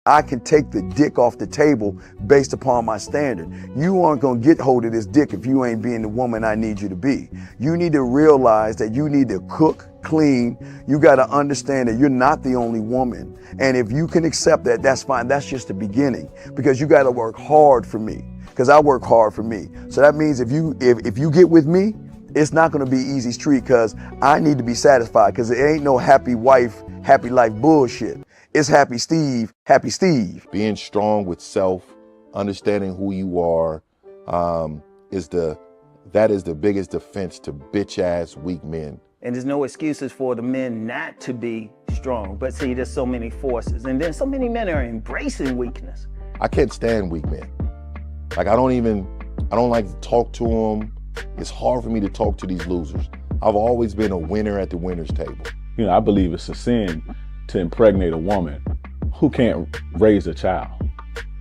I can take the dick off the table based upon my standard. You aren't gonna get hold of this dick if you ain't being the woman I need you to be. You need to realize that you need to cook, clean. You gotta understand that you're not the only woman. And if you can accept that, that's fine. That's just the beginning, because you gotta work hard for me, because I work hard for me. So that means if you get with me, it's not gonna be easy street, because I need to be satisfied, because it ain't no happy wife, happy life bullshit. It's happy Steve, happy Steve. Being strong with self, understanding who you are, that is the biggest defense to bitch ass weak men. And there's no excuses for the men not to be strong. But see, there's so many forces, and then so many men are embracing weakness. I can't stand weak men. Like I don't like to talk to them. It's hard for me to talk to these losers. I've always been a winner at the winner's table. You know, I believe it's a sin to impregnate a woman who can't raise a child,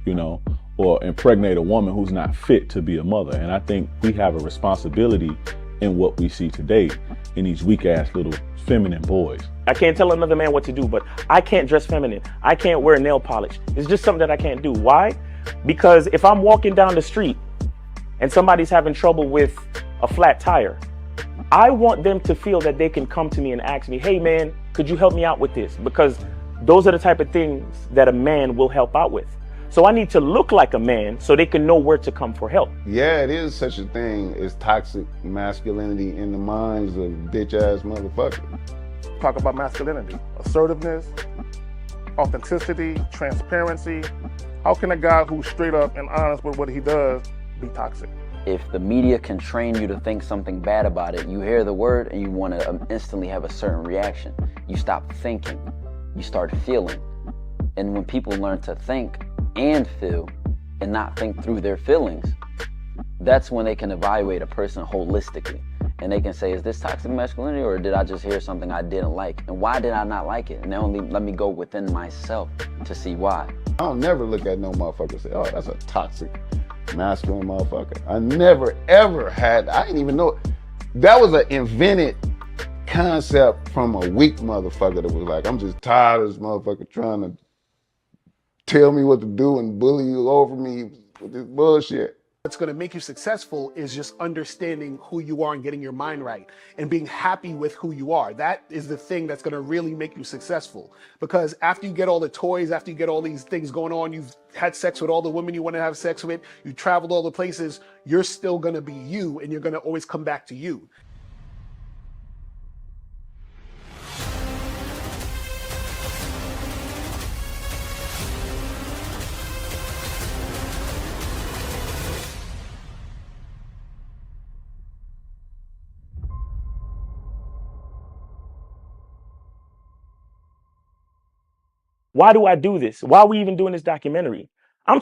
you know, or impregnate a woman who's not fit to be a mother. And I think we have a responsibility in what we see today in these weak ass little feminine boys. I can't tell another man what to do, but I can't dress feminine. I can't wear nail polish. It's just something that I can't do. Why? Because if I'm walking down the street and somebody's having trouble with a flat tire, I want them to feel that they can come to me and ask me, hey man, could you help me out with this? Because those are the type of things that a man will help out with. So I need to look like a man so they can know where to come for help. Yeah, it is such a thing as toxic masculinity in the minds of bitch ass motherfuckers. Talk about masculinity, assertiveness, authenticity, transparency. How can a guy who's straight up and honest with what he does be toxic? If the media can train you to think something bad about it, you hear the word and you want to instantly have a certain reaction. You stop thinking, you start feeling. And when people learn to think and feel and not think through their feelings, that's when they can evaluate a person holistically. And they can say, is this toxic masculinity, or did I just hear something I didn't like? And why did I not like it? And then only let me go within myself to see why. I don't never look at no motherfucker and say, oh, that's a toxic masculine motherfucker. I never ever had, I didn't even know, that was an invented concept from a weak motherfucker that was like, I'm just tired of this motherfucker trying to tell me what to do and bully you over me with this bullshit. What's going to make you successful is just understanding who you are and getting your mind right and being happy with who you are. That is the thing that's going to really make you successful. Because after you get all the toys, after you get all these things going on, you've had sex with all the women you want to have sex with, you traveled all the places, you're still going to be you, and you're going to always come back to you. Why do I do this? Why are we even doing this documentary? I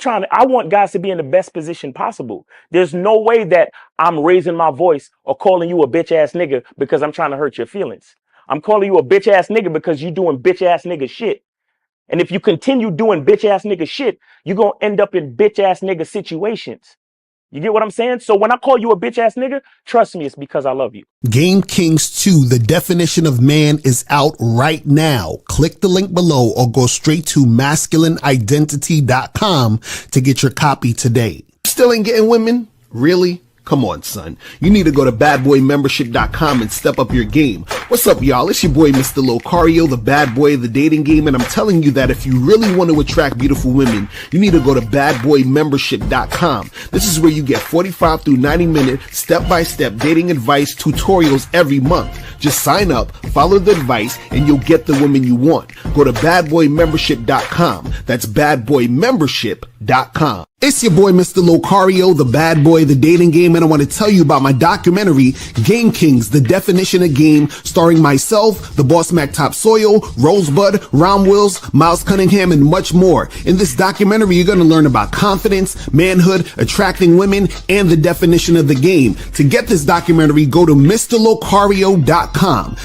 want guys to be in the best position possible. There's no way that I'm raising my voice or calling you a bitch ass nigga because I'm trying to hurt your feelings. I'm calling you a bitch ass nigga because you're doing bitch ass nigga shit. And if you continue doing bitch ass nigga shit, you're going to end up in bitch ass nigga situations. You get what I'm saying? So when I call you a bitch ass nigga, trust me, it's because I love you. Game Kings 2, The Definition of Man, is out right now. Click the link below or go straight to masculineidentity.com to get your copy today. Still ain't getting women? Really? Come on, son. You need to go to badboymembership.com and step up your game. What's up, y'all? It's your boy, Mr. Locario, the bad boy of the dating game, and I'm telling you that if you really want to attract beautiful women, you need to go to badboymembership.com. This is where you get 45 through 90-minute step-by-step dating advice tutorials every month. Just sign up, follow the advice, and you'll get the women you want. Go to badboymembership.com. That's badboymembership.com. It's your boy, Mr. Locario, the bad boy of the dating game, and I want to tell you about my documentary, Game Kings, The Definition of Game, starring myself, the Boss Mac Top Soil, Rosebud, Ron Wills, Miles Cunningham, and much more. In this documentary, you're going to learn about confidence, manhood, attracting women, and the definition of the game. To get this documentary, go to MrLocario.com.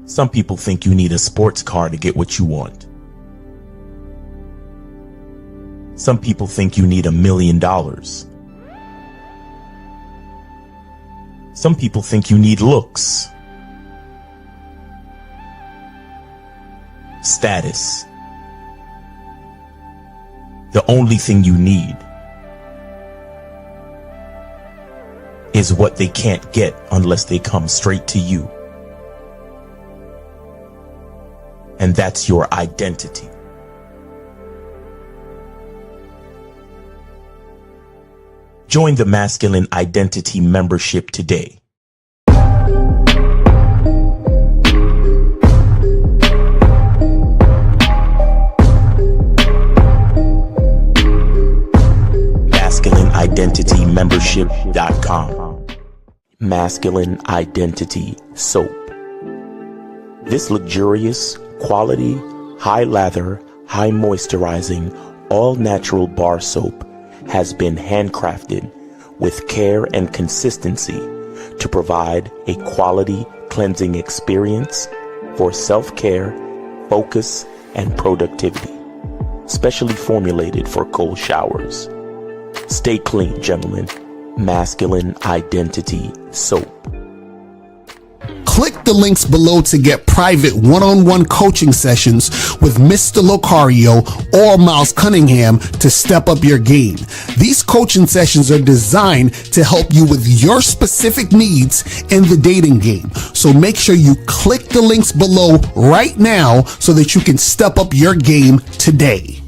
Some people think you need a sports car to get what you want. Some people think you need $1 million. Some people think you need looks, status. The only thing you need is what they can't get unless they come straight to you. And that's your identity. Join the Masculine Identity membership today. MasculineIdentityMembership.com. Masculine Identity Soap. This luxurious, quality, high lather, high moisturizing, all natural bar soap has been handcrafted with care and consistency to provide a quality cleansing experience for self-care, focus, and productivity. Specially formulated for cold showers. Stay clean, gentlemen. Masculine Identity Soap. Click the links below to get private one-on-one coaching sessions with Mr. Locario or Miles Cunningham to step up your game. These coaching sessions are designed to help you with your specific needs in the dating game. So make sure you click the links below right now so that you can step up your game today.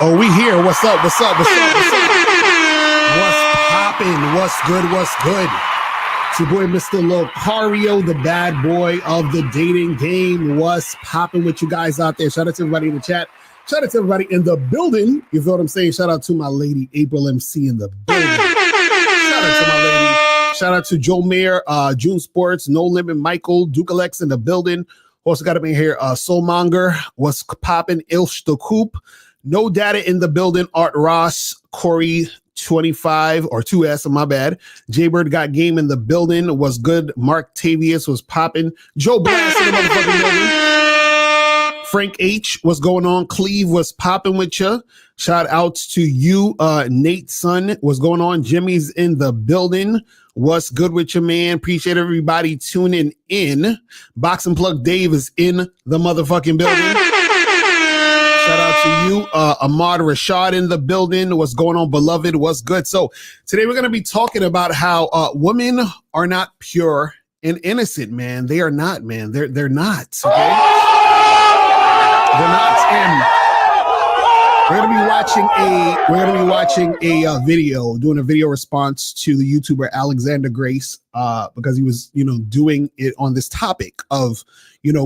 Oh, we here. What's up? What's up? What's up? What's up? What's poppin'? What's good? What's good? It's your boy, Mr. Locario, the bad boy of the dating game. What's popping with you guys out there? Shout out to everybody in the chat. Shout out to everybody in the building. You feel what I'm saying? Shout out to my lady, April MC in the building. Shout out to my lady. Shout out to Joe Mayer, June Sports, No Limit, Michael, Duke Alex in the building. Also got him in here, Soulmonger. What's popping? Ilsh the Coop. No Data in the building. Art Ross, Corey 25 or 2S, my bad. Jaybird got game in the building. Was good. Mark Tavius was popping. Joe Blast in the motherfucking building. Frank H, what's going on? Cleve was popping with you. Shout out to you, Nate Son. What's going on? Jimmy's in the building. What's good with you, man? Appreciate everybody tuning in. Box and Plug Dave is in the motherfucking building. Shout out to you, Ahmad Rashad in the building. What's going on, beloved? What's good? So today we're going to be talking about how women are not pure and innocent, man. They are not, man. They're not. Okay? They're not. And we're going to be watching a video, doing a video response to the YouTuber Alexander Grace, because he was, doing it on this topic of,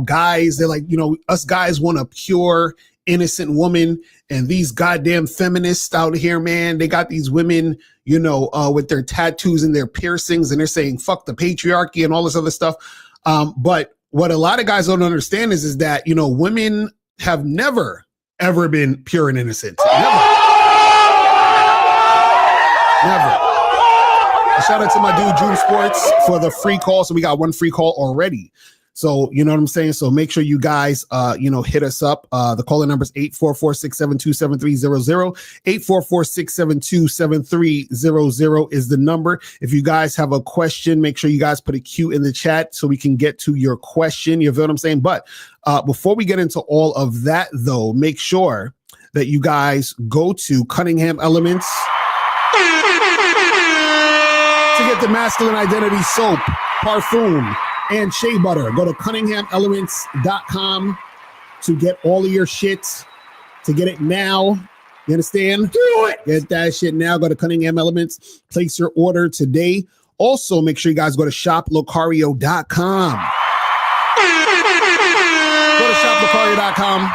guys. They're like, us guys want a pure, innocent woman, and these goddamn feminists out here, man, they got these women, with their tattoos and their piercings, and they're saying fuck the patriarchy and all this other stuff. But what a lot of guys don't understand is that women have never ever been pure and innocent. Never. Shout out to my dude June Sports for the free call. So we got one free call already. So, you know what I'm saying? So make sure you guys, hit us up. The caller number is 844-672-7300. 844-672-7300 is the number. If you guys have a question, make sure you guys put a Q in the chat so we can get to your question. You feel what I'm saying? But before we get into all of that, though, make sure that you guys go to Cunningham Elements to get the Masculine Identity Soap, Parfum, and shea butter. Go to CunninghamElements.com to get all of your shit, to get it now. You understand? Do it! Get that shit now. Go to Cunningham Elements. Place your order today. Also, make sure you guys go to shoplocario.com. Go to shoplocario.com.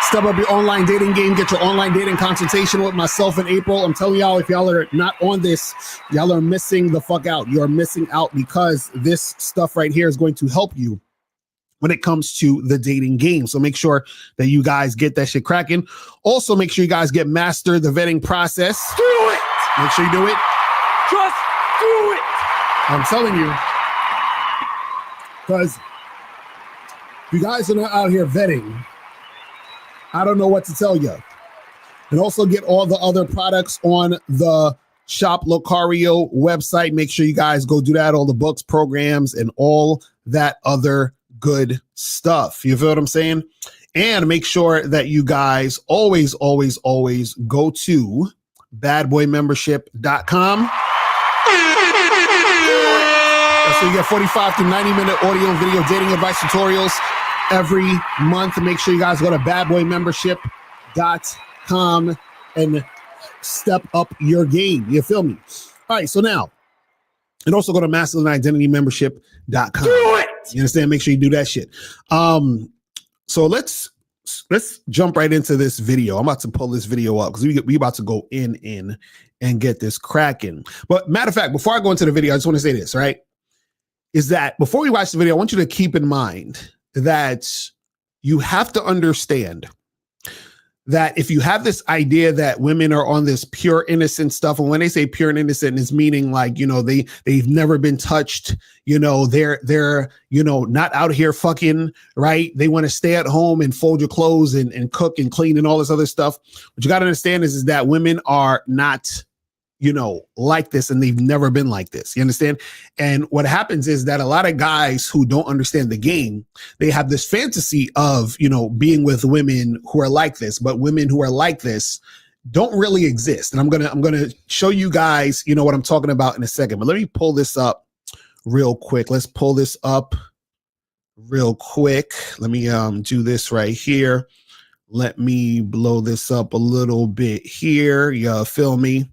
Step up your online dating game. Get your online dating consultation with myself and April. I'm telling y'all, if y'all are not on this, y'all are missing the fuck out. You're missing out because this stuff right here is going to help you when it comes to the dating game. So make sure that you guys get that shit cracking. Also, make sure you guys get master the vetting process. Do it. Make sure you do it. Just do it. I'm telling you. Because if you guys are not out here vetting, I don't know what to tell you. And also get all the other products on the Shop Locario website. Make sure you guys go do that, all the books, programs, and all that other good stuff. You feel what I'm saying? And make sure that you guys always go to badboymembership.com. So you get 45 to 90-minute audio and video dating advice tutorials every month. Make sure you guys go to badboymembership.com and step up your game. You feel me? All right, so now, and also go to masculineidentitymembership.com. Do it! You understand? Make sure you do that shit. So let's jump right into this video. I'm about to pull this video up because we about to go in and get this cracking. But matter of fact, before I go into the video, I just want to say this, right? Is that before we watch the video, I want you to keep in mind that you have to understand that if you have this idea that women are on this pure innocent stuff, and when they say pure and innocent, is meaning like, you know, they've never been touched, you know, they're you know, not out here fucking, right? They want to stay at home and fold your clothes and cook and clean and all this other stuff. What you got to understand is that women are not, you know, like this, and they've never been like this. You understand? And what happens is that a lot of guys who don't understand the game, they have this fantasy of, you know, being with women who are like this, but women who are like this don't really exist. And I'm gonna show you guys, you know, what I'm talking about in a second. But let me pull this up real quick. Let's pull this up real quick. Let me do this right here. Let me blow this up a little bit here. You feel me?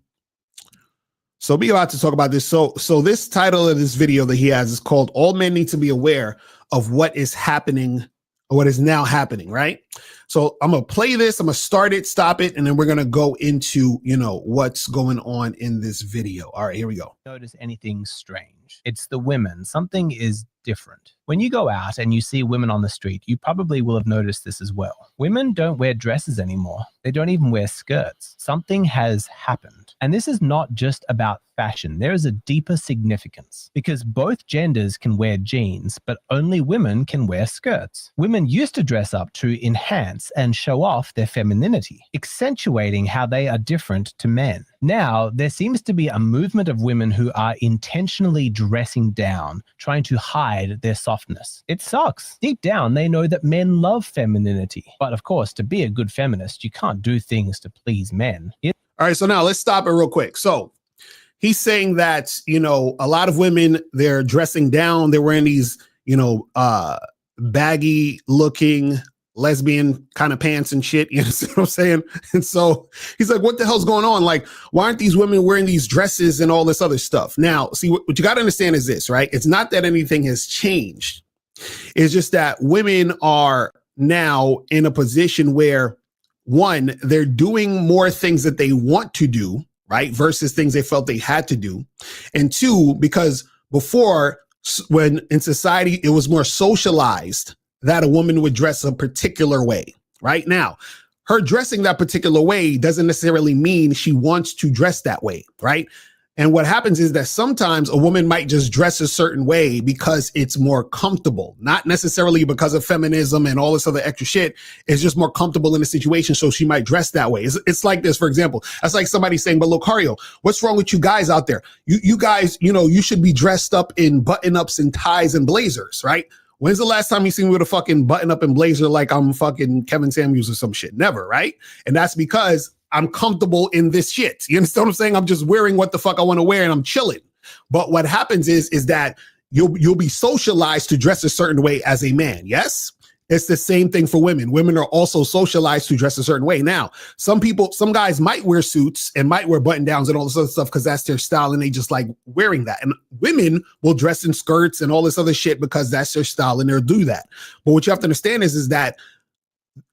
So we about to talk about this. So this title of this video that he has is called "All Men Need to Be Aware of What Is Happening, or What Is Now Happening," right? So I'm going to play this. I'm going to start it, stop it, and then we're going to go into, you know, what's going on in this video. All right, here we go. Notice anything strange. It's the women. Something is different. When you go out and you see women on the street, you probably will have noticed this as well. Women don't wear dresses anymore. They don't even wear skirts. Something has happened. And this is not just about fashion. There is a deeper significance because both genders can wear jeans, but only women can wear skirts. Women used to dress up to enhance and show off their femininity, accentuating how they are different to men. Now, there seems to be a movement of women who are intentionally dressing down, trying to hide their softness. It sucks. Deep down, they know that men love femininity. But of course, to be a good feminist, you can't do things to please men. All right, so now let's stop it real quick. So he's saying that, you know, a lot of women, they're dressing down. They're wearing these, you know, baggy looking lesbian kind of pants and shit. You know what I'm saying? And so he's like, what the hell's going on? Like, why aren't these women wearing these dresses and all this other stuff? Now, see, what you got to understand is this, right? It's not that anything has changed. It's just that women are now in a position where, one, they're doing more things that they want to do, right? Versus things they felt they had to do. And two, because before, when in society, it was more socialized that a woman would dress a particular way. Right now, her dressing that particular way doesn't necessarily mean she wants to dress that way, right? And what happens is that sometimes a woman might just dress a certain way because it's more comfortable, not necessarily because of feminism and all this other extra shit. It's just more comfortable in the situation, so she might dress that way. It's like this, for example. That's like somebody saying, but Locario, what's wrong with you guys out there? You guys, you know, you should be dressed up in button-ups and ties and blazers, right? When's the last time you seen me with a fucking button-up and blazer like I'm fucking Kevin Samuels or some shit? Never, right? And that's because I'm comfortable in this shit. You understand what I'm saying? I'm just wearing what the fuck I want to wear and I'm chilling. But what happens is that you'll be socialized to dress a certain way as a man. Yes? It's the same thing for women. Women are also socialized to dress a certain way. Now, some guys might wear suits and might wear button downs and all this other stuff because that's their style and they just like wearing that. And women will dress in skirts and all this other shit because that's their style and they'll do that. But what you have to understand is that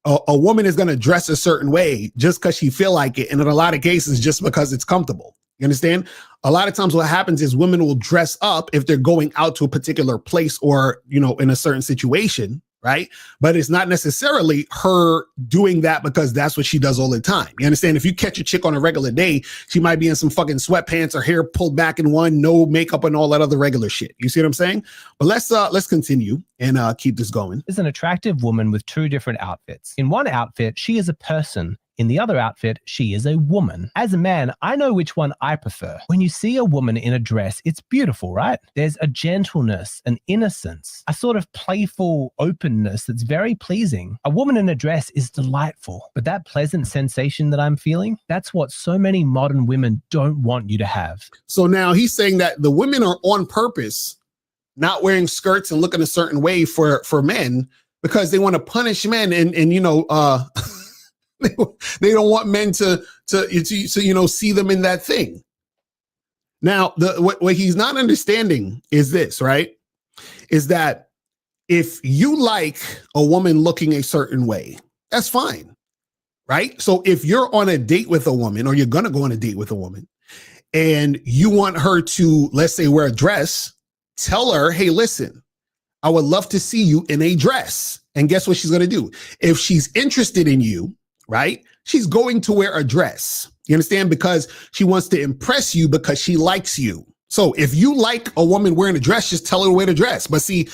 a woman is going to dress a certain way just because she feel like it. And in a lot of cases, just because it's comfortable. You understand? A lot of times what happens is women will dress up if they're going out to a particular place or, you know, in a certain situation. right? But it's not necessarily her doing that because that's what she does all the time. You understand? If you catch a chick on a regular day, she might be in some fucking sweatpants, her hair pulled back in one, no makeup and all that other regular shit. You see what I'm saying? But let's continue and keep this going. Is an attractive woman with two different outfits. In one outfit, she is a person. In the other outfit, she is a woman. As a man, I know which one I prefer. When you see a woman in a dress, it's beautiful, right? There's a gentleness, an innocence, a sort of playful openness that's very pleasing. A woman in a dress is delightful, but that pleasant sensation that I'm feeling, that's what so many modern women don't want you to have. So now he's saying that the women are on purpose not wearing skirts and looking a certain way for men because they want to punish men and you know, they don't want men to you know, see them in that thing. Now, what he's not understanding is this, right? Is that if you like a woman looking a certain way, that's fine, right? So if you're on a date with a woman or you're going to go on a date with a woman and you want her to, let's say, wear a dress, tell her, hey, listen, I would love to see you in a dress. And guess what she's going to do? If she's interested in you, right? She's going to wear a dress. You understand? Because she wants to impress you because she likes you. So if you like a woman wearing a dress, just tell her to wear the dress. But see,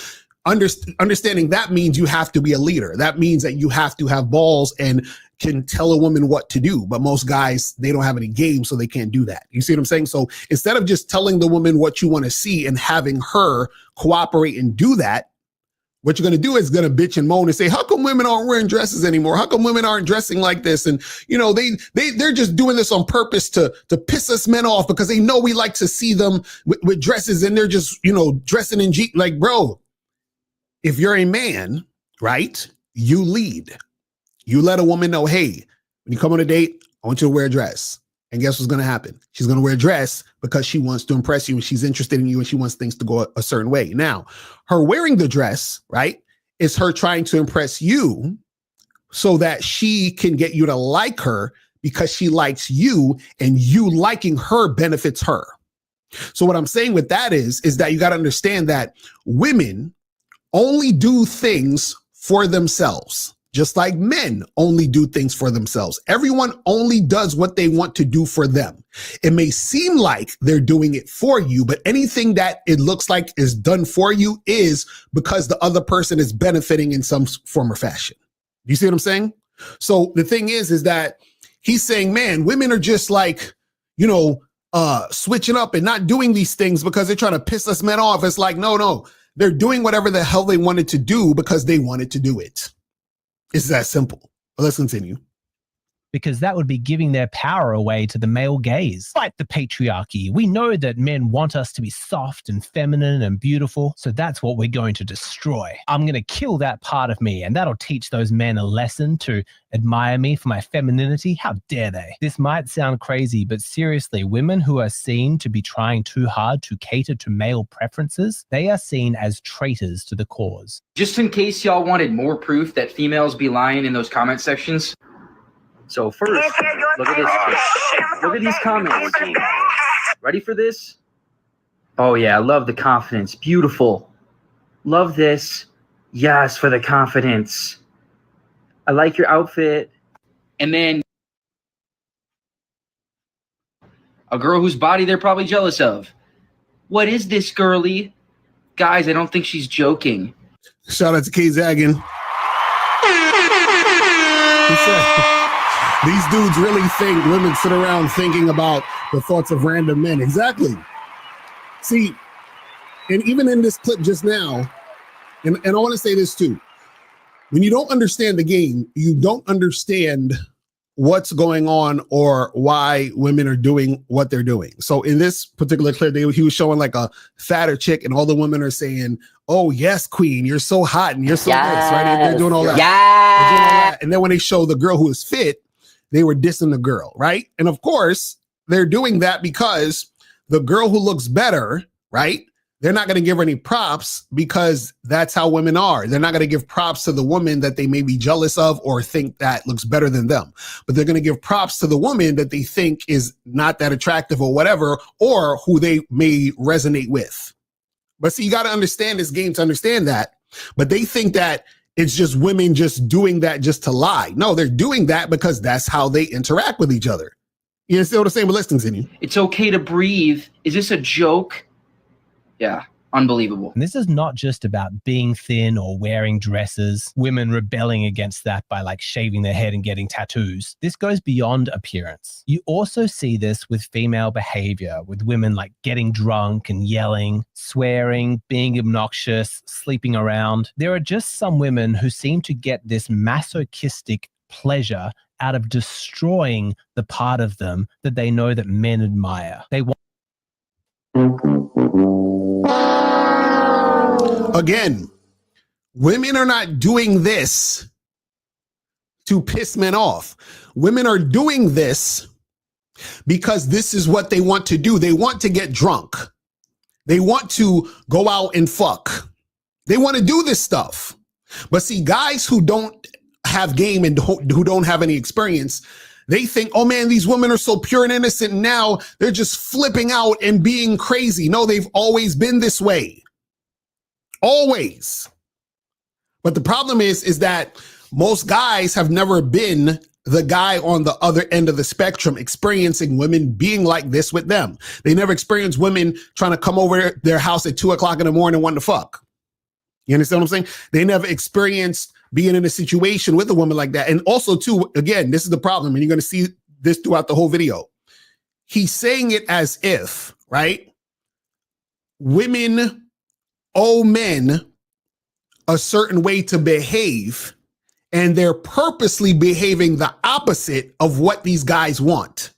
understanding that means you have to be a leader. That means that you have to have balls and can tell a woman what to do. But most guys, they don't have any game, so they can't do that. You see what I'm saying? So instead of just telling the woman what you want to see and having her cooperate and do that, what you're going to do is going to bitch and moan and say, how come women aren't wearing dresses anymore? How come women aren't dressing like this? And, you know, they're just doing this on purpose to piss us men off because they know we like to see them with dresses and they're just, you know, dressing in Jeep. Like, bro, if you're a man, right, you lead. You let a woman know, hey, when you come on a date, I want you to wear a dress. And guess what's going to happen? She's going to wear a dress because she wants to impress you and she's interested in you and she wants things to go a certain way. Now, her wearing the dress, right, is her trying to impress you so that she can get you to like her because she likes you and you liking her benefits her. So what I'm saying with that is that you got to understand that women only do things for themselves. Just like men only do things for themselves. Everyone only does what they want to do for them. It may seem like they're doing it for you, but anything that it looks like is done for you is because the other person is benefiting in some form or fashion. You see what I'm saying? So the thing is that he's saying, man, women are just like, you know, switching up and not doing these things because they're trying to piss us men off. It's like, no, they're doing whatever the hell they wanted to do because they wanted to do it. It's that simple. But let's continue. Because that would be giving their power away to the male gaze. Fight the patriarchy. We know that men want us to be soft and feminine and beautiful, so that's what we're going to destroy. I'm going to kill that part of me, and that'll teach those men a lesson to admire me for my femininity. How dare they? This might sound crazy, but seriously, women who are seen to be trying too hard to cater to male preferences, they are seen as traitors to the cause. Just in case y'all wanted more proof that females be lying in those comment sections, so first, look at this. Look at these comments. Ready for this? Oh yeah, I love the confidence. Beautiful. Love this. Yes, for the confidence. I like your outfit. And then a girl whose body they're probably jealous of. What is this, girly? Guys, I don't think she's joking. Shout out to K Zaggin. He said, these dudes really think women sit around thinking about the thoughts of random men. Exactly. See, and even in this clip just now, and I want to say this too, when you don't understand the game, you don't understand what's going on or why women are doing what they're doing. So in this particular clip, he was showing like a fatter chick and all the women are saying, oh yes, queen, you're so hot and you're so nice, right? They're doing all that. They're doing all that. And then when they show the girl who is fit, they were dissing the girl, right? And of course, they're doing that because the girl who looks better, right? They're not going to give her any props because that's how women are. They're not going to give props to the woman that they may be jealous of or think that looks better than them. But they're going to give props to the woman that they think is not that attractive or whatever, or who they may resonate with. But see, you got to understand this game to understand that. But they think that it's just women just doing that just to lie. No, they're doing that because that's how they interact with each other. You understand what I'm saying? But let's continue. It's okay to breathe. Is this a joke? Yeah, unbelievable. And this is not just about being thin or wearing dresses, women rebelling against that by like shaving their head and getting tattoos. This goes beyond appearance. You also see this with female behavior, with women like getting drunk and yelling, swearing, being obnoxious, sleeping around. There are just some women who seem to get this masochistic pleasure out of destroying the part of them that they know that men admire. They want. Again, women are not doing this to piss men off. Women are doing this because this is what they want to do. They want to get drunk. They want to go out and fuck. They want to do this stuff. But see, guys who don't have game and who don't have any experience, they think, oh man, these women are so pure and innocent. Now they're just flipping out and being crazy. No, they've always been this way. Always. But the problem is that most guys have never been the guy on the other end of the spectrum experiencing women being like this with them. They never experienced women trying to come over their house at 2:00 in the morning and want to fuck. You understand what I'm saying? They never experienced being in a situation with a woman like that. And also, too, again, this is the problem, and you're going to see this throughout the whole video. He's saying it as if, right, women owe men a certain way to behave, and they're purposely behaving the opposite of what these guys want.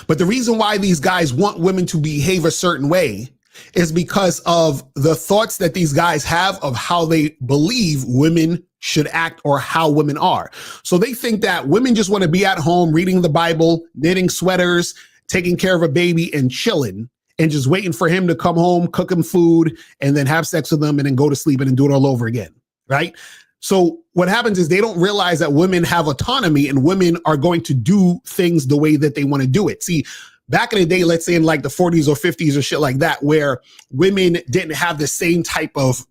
But the reason why these guys want women to behave a certain way is because of the thoughts that these guys have of how they believe women should act or how women are. So they think that women just want to be at home reading the Bible, knitting sweaters, taking care of a baby and chilling and just waiting for him to come home, cook him food, and then have sex with them and then go to sleep and then do it all over again, right? So what happens is they don't realize that women have autonomy and women are going to do things the way that they want to do it. See, back in the day, let's say in like the 40s or 50s or shit like that, where women didn't have the same type of,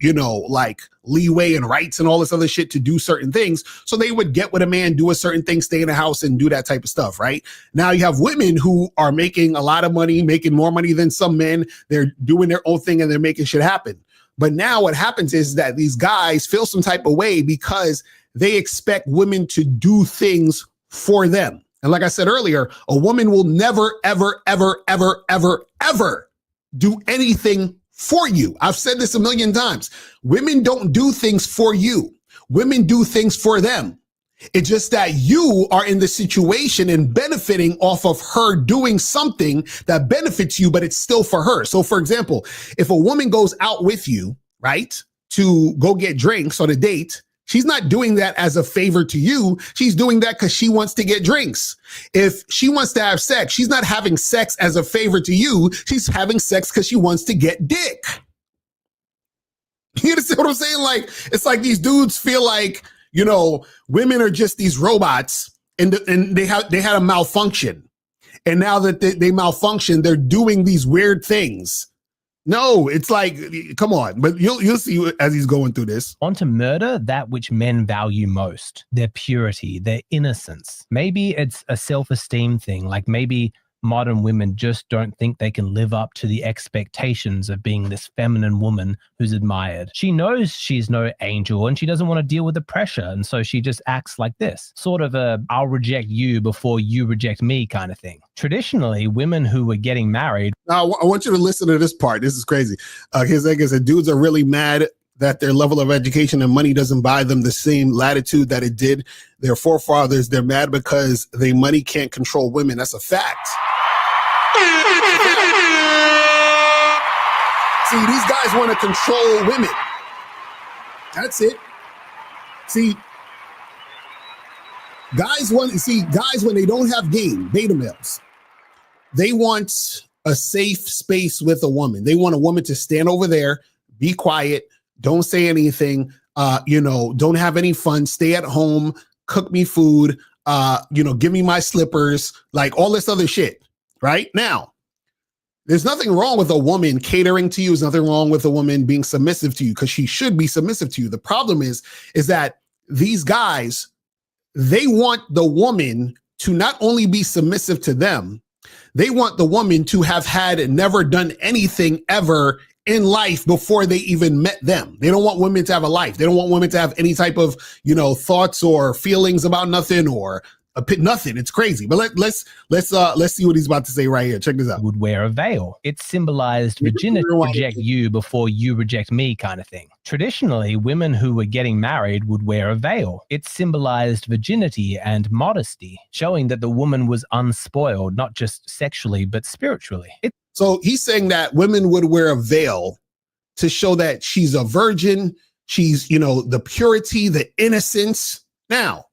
like leeway and rights and all this other shit to do certain things. So they would get with a man, do a certain thing, stay in the house and do that type of stuff, right? Now you have women who are making a lot of money, making more money than some men. They're doing their own thing and they're making shit happen. But now what happens is that these guys feel some type of way because they expect women to do things for them. And like I said earlier, a woman will never, ever, ever, ever, ever, ever do anything for you. I've said this a million times. Women don't do things for you. Women do things for them. It's just that you are in the situation and benefiting off of her doing something that benefits you, but it's still for her. So for example, if a woman goes out with you, right, to go get drinks on a date, she's not doing that as a favor to you. She's doing that because she wants to get drinks. If she wants to have sex, she's not having sex as a favor to you. She's having sex because she wants to get dick. You understand what I'm saying? Like, it's like these dudes feel like, women are just these robots and they had a malfunction. And now that they malfunction, they're doing these weird things. No, it's like, come on, but you'll see as he's going through this. Want to murder that which men value most, their purity, their innocence. Maybe it's a self-esteem thing, like maybe modern women just don't think they can live up to the expectations of being this feminine woman who's admired. She knows she's no angel and she doesn't want to deal with the pressure. And so she just acts like this, sort of a I'll reject you before you reject me kind of thing. Traditionally, women who were getting married. Now, I want you to listen to this part. This is crazy. His thing is that dudes are really mad that their level of education and money doesn't buy them the same latitude that it did their forefathers. They're mad because their money can't control women. That's a fact. See, these guys want to control women. That's it. See, guys when they don't have game, beta males, they want a safe space with a woman. They want a woman to stand over there, be quiet, don't say anything, don't have any fun, stay at home, cook me food, give me my slippers, like all this other shit. Right now, There's nothing wrong with a woman catering to you. There's nothing wrong with a woman being submissive to you, because she should be submissive to you. The problem is that these guys, they want the woman to not only be submissive to them, they want the woman to have had never done anything ever in life before they even met them. They don't want women to have a life. They don't want women to have any type of, thoughts or feelings about nothing or nothing. It's crazy. But let's see what he's about to say right here. Check this out. Would wear a veil. It symbolized virginity, reject you before you reject me kind of thing. Traditionally, women who were getting married would wear a veil. It symbolized virginity and modesty, showing that the woman was unspoiled, not just sexually, but spiritually. So he's saying that women would wear a veil to show that she's a virgin. She's, the purity, the innocence. Now,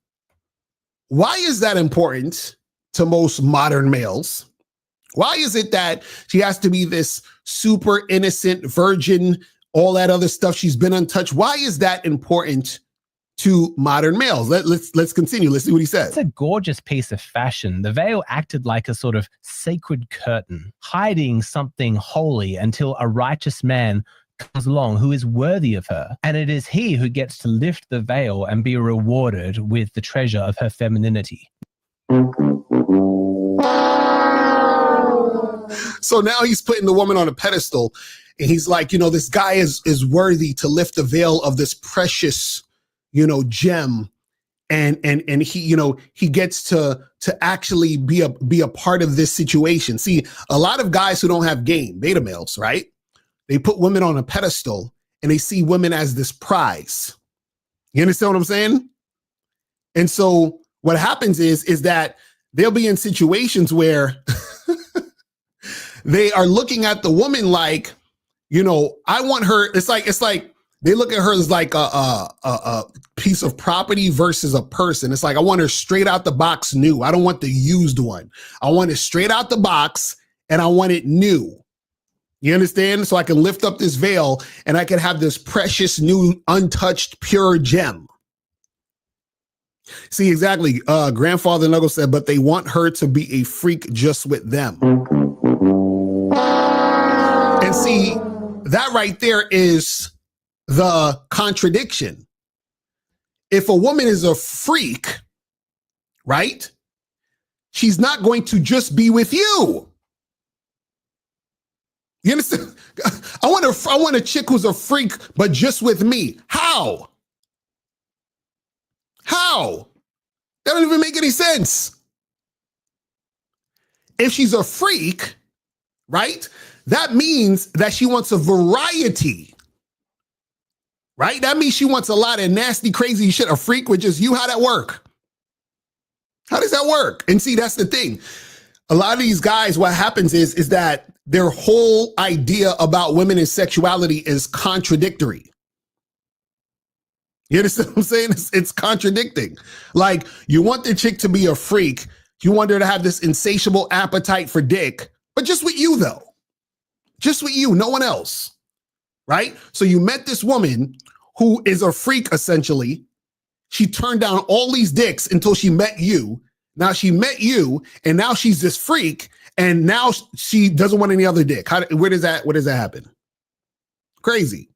why is that important to most modern males? Why is it that she has to be this super innocent virgin, all that other stuff? She's been untouched. Why is that important to modern males? Let's continue. Let's see what he says. It's a gorgeous piece of fashion. The veil acted like a sort of sacred curtain, hiding something holy until a righteous man comes along who is worthy of her. And it is he who gets to lift the veil and be rewarded with the treasure of her femininity. So now he's putting the woman on a pedestal, and he's like, this guy is worthy to lift the veil of this precious, gem. And he, he gets to actually be a part of this situation. See, a lot of guys who don't have game, beta males, right? They put women on a pedestal and they see women as this prize. You understand what I'm saying? And so what happens is that they'll be in situations where they are looking at the woman like, I want her. It's like they look at her as like a piece of property versus a person. It's like, I want her straight out the box new. I don't want the used one. I want it straight out the box and I want it new. You understand? So I can lift up this veil and I can have this precious, new, untouched, pure gem. See, exactly. Grandfather Nuggle said, but they want her to be a freak just with them. And see, that right there is the contradiction. If a woman is a freak, right? She's not going to just be with you. You understand? I want a chick who's a freak, but just with me. How? That don't even make any sense. If she's a freak, right? That means that she wants a variety, right? That means she wants a lot of nasty, crazy shit. A freak with just you. How that work? How does that work? And see, that's the thing. A lot of these guys, what happens is that their whole idea about women and sexuality is contradictory. You understand what I'm saying? It's contradicting. Like, you want the chick to be a freak. You want her to have this insatiable appetite for dick, but just with you though. Just with you, no one else. Right? So you met this woman who is a freak essentially. She turned down all these dicks until she met you. Now she met you, and now she's this freak, and now she doesn't want any other dick. Where does that happen? Crazy.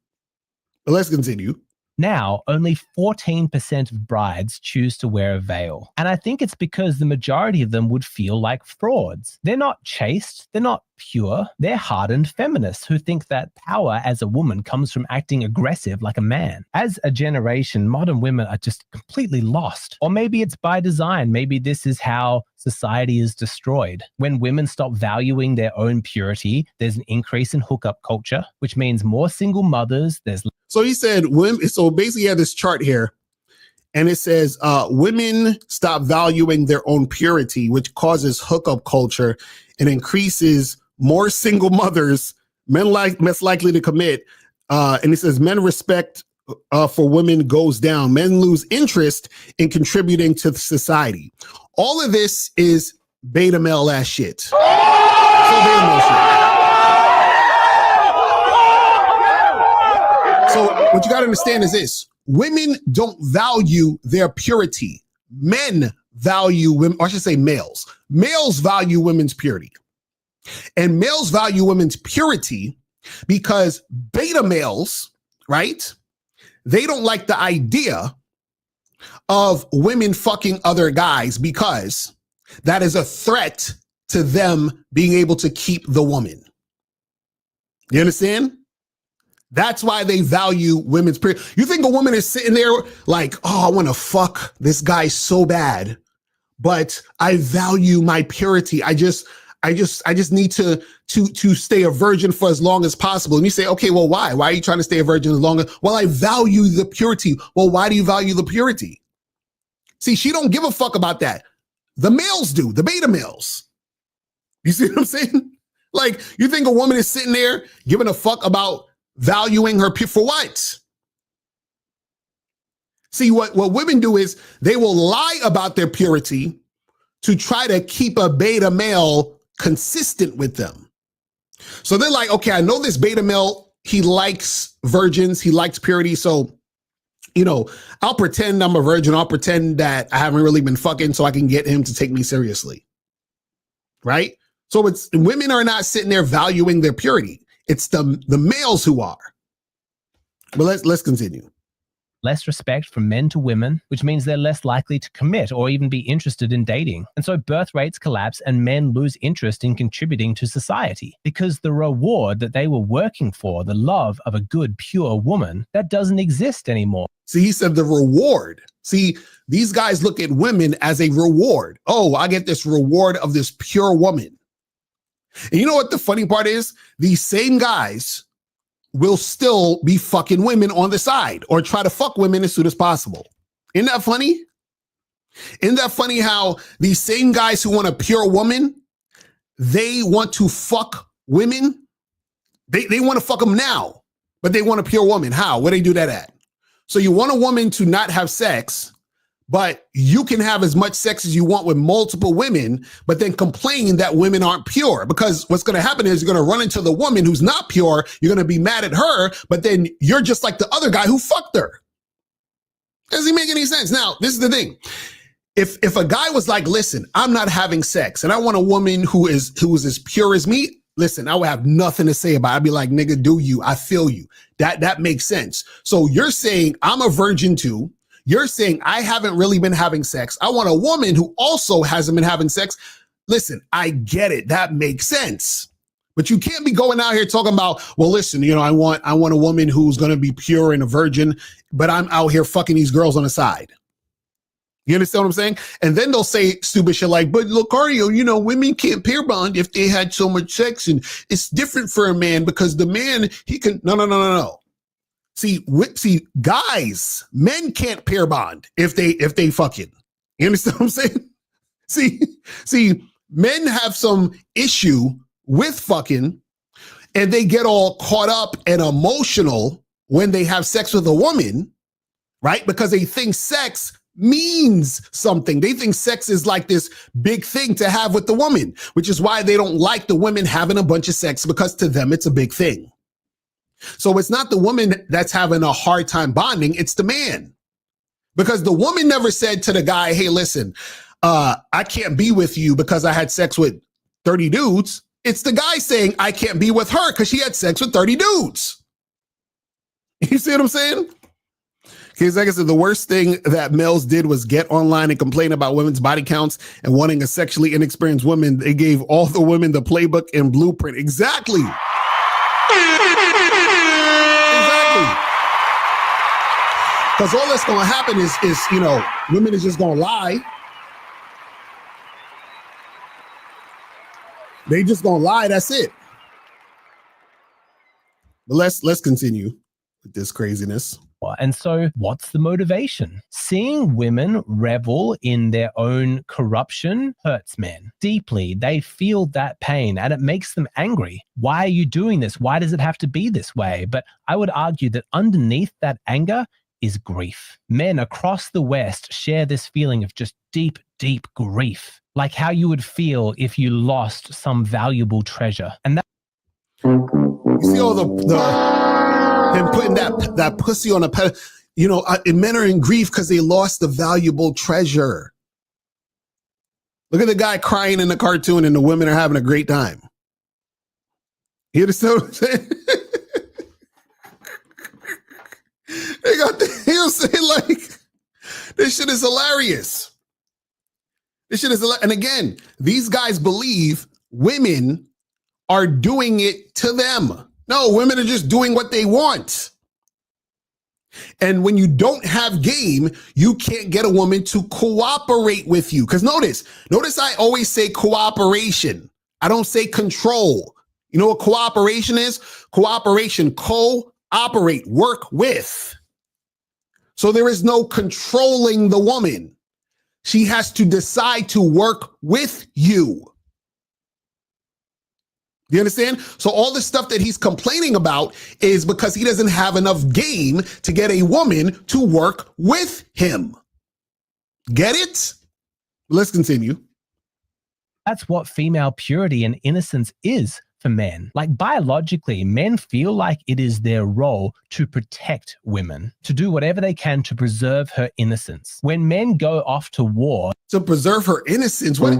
But let's continue. Now, only 14% of brides choose to wear a veil. And I think it's because the majority of them would feel like frauds. They're not chaste, they're not pure, they're hardened feminists who think that power as a woman comes from acting aggressive like a man. As a generation, modern women are just completely lost. Or maybe it's by design. Maybe this is how society is destroyed. When women stop valuing their own purity, there's an increase in hookup culture, which means more single mothers. So he said, so basically he had this chart here, and it says women stop valuing their own purity, which causes hookup culture and increases more single mothers, men less likely to commit. And it says men respect for women goes down. Men lose interest in contributing to society. All of this is beta male ass shit. So beta male shit. So what you got to understand is this: women don't value their purity. Men value women, or I should say males. Males value women's purity. And males value women's purity because beta males, right? They don't like the idea of women fucking other guys because that is a threat to them being able to keep the woman. You understand? That's why they value women's purity. You think a woman is sitting there like, oh, I want to fuck this guy so bad, but I value my purity. I just need to stay a virgin for as long as possible. And you say, okay, well, why? Why are you trying to stay a virgin as long as? Well, I value the purity. Well, why do you value the purity? See, she don't give a fuck about that. The males do, the beta males. You see what I'm saying? Like, you think a woman is sitting there giving a fuck about valuing her for what? See, what women do is they will lie about their purity to try to keep a beta male consistent with them. So they're like, okay, I know this beta male, he likes virgins, he likes purity, so I'll pretend I'm a virgin. I'll pretend that I haven't really been fucking so I can get him to take me seriously. Right? So women are not sitting there valuing their purity. It's the males who are. But let's continue. Less respect from men to women, which means they're less likely to commit or even be interested in dating. And so birth rates collapse and men lose interest in contributing to society because the reward that they were working for, the love of a good, pure woman, that doesn't exist anymore. See, he said the reward. See, these guys look at women as a reward. Oh, I get this reward of this pure woman. And you know what the funny part is? These same guys will still be fucking women on the side or try to fuck women as soon as possible. Isn't that funny? Isn't that funny how these same guys who want a pure woman, they want to fuck women? They want to fuck them now, but they want a pure woman. How? Where do they do that at? So you want a woman to not have sex, but you can have as much sex as you want with multiple women, but then complain that women aren't pure. Because what's going to happen is you're going to run into the woman who's not pure. You're going to be mad at her, but then you're just like the other guy who fucked her. Doesn't make any sense. Now, this is the thing. If a guy was like, listen, I'm not having sex and I want a woman who is as pure as me, listen, I would have nothing to say about it. I'd be like, nigga, do you? I feel you. That makes sense. So you're saying I'm a virgin too. You're saying I haven't really been having sex. I want a woman who also hasn't been having sex. Listen, I get it. That makes sense. But you can't be going out here talking about, well, listen, I want a woman who's going to be pure and a virgin, but I'm out here fucking these girls on the side. You understand what I'm saying? And then they'll say stupid shit like, but Locario, women can't pair bond if they had so much sex, and it's different for a man because the man, he can, no. See, guys, men can't pair bond if they fucking. You understand what I'm saying? See, men have some issue with fucking, and they get all caught up and emotional when they have sex with a woman, right? Because they think sex means something. They think sex is like this big thing to have with the woman, which is why they don't like the women having a bunch of sex, because to them it's a big thing. So it's not the woman that's having a hard time bonding, it's the man. Because the woman never said to the guy, hey, listen, I can't be with you because I had sex with 30 dudes. It's the guy saying I can't be with her because she had sex with 30 dudes. You see what I'm saying? Because like I said, the worst thing that males did was get online and complain about women's body counts and wanting a sexually inexperienced woman. They gave all the women the playbook and blueprint. Exactly. Because all that's going to happen is women is just going to lie. They just going to lie. That's it. But let's continue with this craziness. And so what's the motivation? Seeing women revel in their own corruption hurts men deeply. They feel that pain and it makes them angry. Why are you doing this? Why does it have to be this way? But I would argue that underneath that anger is grief. Men across the West share this feeling of just deep, deep grief, like how you would feel if you lost some valuable treasure. And that you see all him putting that pussy on a pedestal. Men are in grief because they lost the valuable treasure. Look at the guy crying in the cartoon and the women are having a great time. You understand what I'm saying? They got the, you know what I'm saying? Like, this shit is hilarious. This shit is hilarious. And again, these guys believe women are doing it to them. No, women are just doing what they want. And when you don't have game, you can't get a woman to cooperate with you. Because notice I always say cooperation. I don't say control. You know what cooperation is? Cooperation, cooperate, work with. So there is no controlling the woman. She has to decide to work with you. You understand? So all the stuff that he's complaining about is because he doesn't have enough game to get a woman to work with him. Get it? Let's continue. That's what female purity and innocence is for men. Like biologically, men feel like it is their role to protect women, to do whatever they can to preserve her innocence. When men go off to war, to preserve her innocence, what?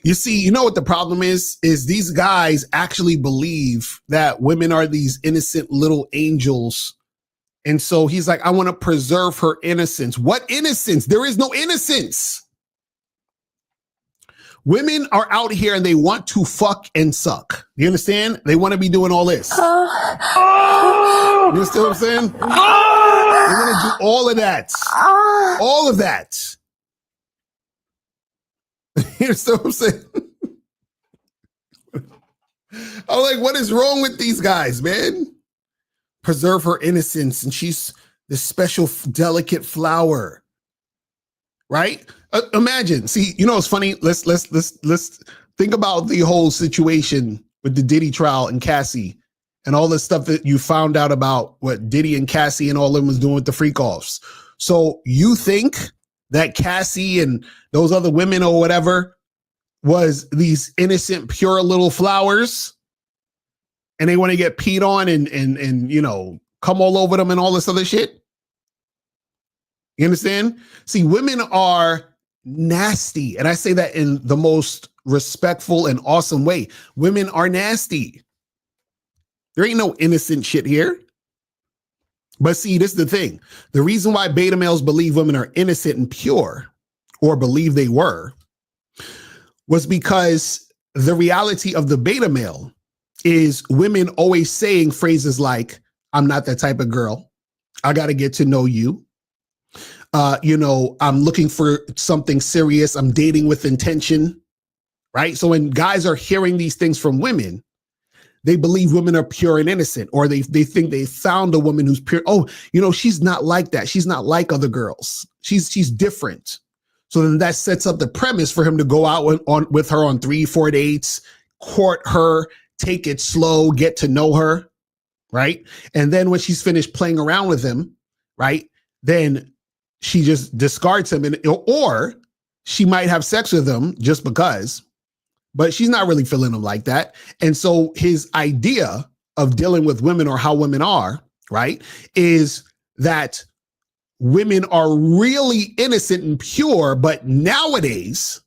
You see, you know what the problem is these guys actually believe that women are these innocent little angels. And so he's like, I want to preserve her innocence. What innocence? There is no innocence. Women are out here and they want to fuck and suck. You understand? They want to be doing all this. You understand what I'm saying? They want to do all of that. All of that. You understand what I'm saying? I'm like, what is wrong with these guys, man? Preserve her innocence, and she's this special, delicate flower, right? Imagine. See, you know what's funny? Let's think about the whole situation with the Diddy trial and Cassie, and all the stuff that you found out about what Diddy and Cassie and all of them was doing with the freak offs. So you think that Cassie and those other women or whatever was these innocent, pure little flowers, and they want to get peed on and you know, come all over them and all this other shit? You understand? See, women are nasty, and I say that in the most respectful and awesome way. Women are nasty. There ain't no innocent shit here. But see, this is the thing. The reason why beta males believe women are innocent and pure, or believe they were, was because the reality of the beta male is women always saying phrases like, I'm not that type of girl. I got to get to know you. You know, I'm looking for something serious. I'm dating with intention, right? So when guys are hearing these things from women, they believe women are pure and innocent, or they think they found a woman who's pure. Oh, you know, she's not like that. She's not like other girls. She's different. So then that sets up the premise for him to go out with her on 3-4 dates, court her, take it slow, get to know her, right? And then when she's finished playing around with him, right, then she just discards him, or she might have sex with him just because, but she's not really feeling him like that. And so his idea of dealing with women, or how women are, right, is that women are really innocent and pure, but nowadays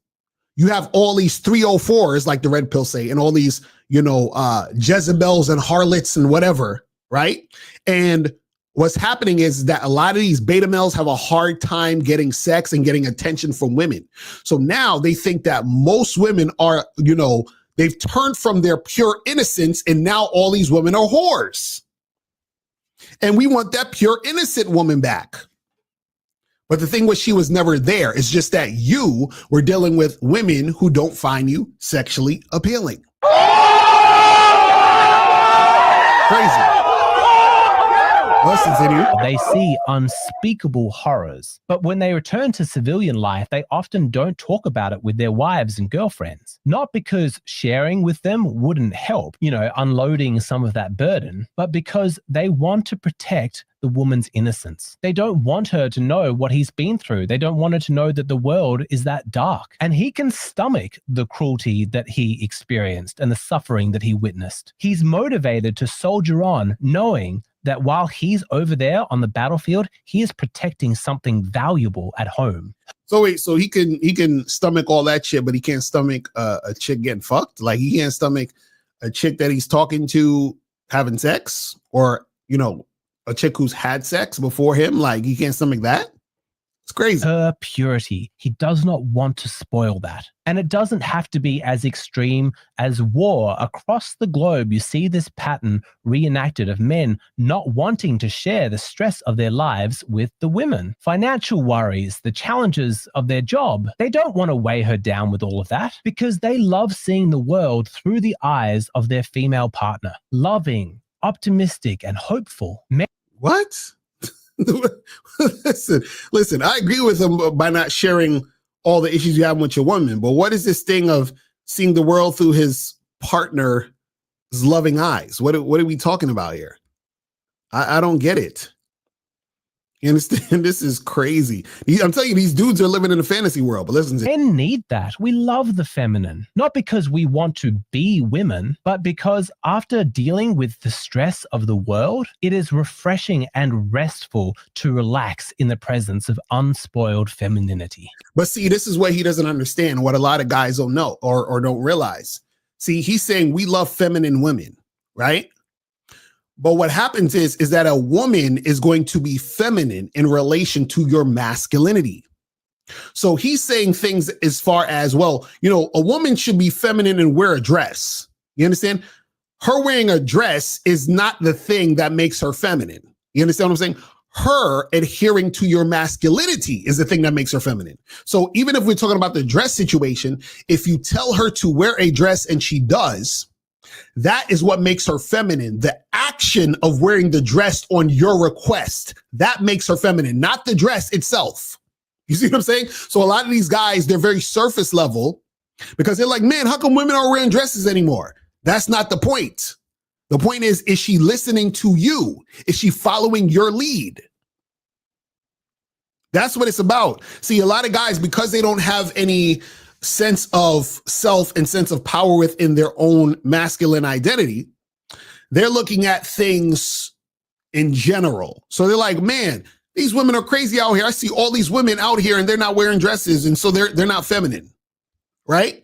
you have all these 304s, like the red pill say, and all these, you know, Jezebels and harlots and whatever, right? And what's happening is that a lot of these beta males have a hard time getting sex and getting attention from women. So now they think that most women are, you know, they've turned from their pure innocence, and now all these women are whores. And we want that pure innocent woman back. But the thing was, she was never there. It's just that you were dealing with women who don't find you sexually appealing. Crazy. Let's continue. They see unspeakable horrors. But when they return to civilian life, they often don't talk about it with their wives and girlfriends. Not because sharing with them wouldn't help, you know, unloading some of that burden, but because they want to protect the woman's innocence. They don't want her to know what he's been through. They don't want her to know that the world is that dark. And he can stomach the cruelty that he experienced and the suffering that he witnessed. He's motivated to soldier on, knowing that while he's over there on the battlefield, he is protecting something valuable at home. So wait, so he can stomach all that shit, but he can't stomach a chick getting fucked? Like he can't stomach a chick that he's talking to having sex, or, you know, a chick who's had sex before him? Like he can't stomach that? It's crazy. Her purity. He does not want to spoil that. And it doesn't have to be as extreme as war. Across the globe, you see this pattern reenacted of men not wanting to share the stress of their lives with the women. Financial worries, the challenges of their job. They don't want to weigh her down with all of that because they love seeing the world through the eyes of their female partner. Loving, optimistic, and hopeful. What? Listen, I agree with him by not sharing all the issues you have with your woman, but what is this thing of seeing the world through his partner's loving eyes? What are we talking about here? I don't get it. You understand? This is crazy. I'm telling you, these dudes are living in a fantasy world, but listen to men need that. We love the feminine, not because we want to be women, but because after dealing with the stress of the world, it is refreshing and restful to relax in the presence of unspoiled femininity. But see, this is what he doesn't understand, what a lot of guys don't know or don't realize. See, he's saying we love feminine women, right? But what happens is that a woman is going to be feminine in relation to your masculinity. So he's saying things as far as, well, you know, a woman should be feminine and wear a dress. You understand? Her wearing a dress is not the thing that makes her feminine. You understand what I'm saying? Her adhering to your masculinity is the thing that makes her feminine. So even if we're talking about the dress situation, if you tell her to wear a dress and she does, that is what makes her feminine. The action of wearing the dress on your request, that makes her feminine, not the dress itself. You see what I'm saying? So a lot of these guys, they're very surface level because they're like, man, how come women aren't wearing dresses anymore? That's not the point. The point is she listening to you? Is she following your lead? That's what it's about. See, a lot of guys, because they don't have any sense of self and sense of power within their own masculine identity, they're looking at things in general. So they're like, man, these women are crazy out here. I see all these women out here and they're not wearing dresses, and so they're not feminine, right?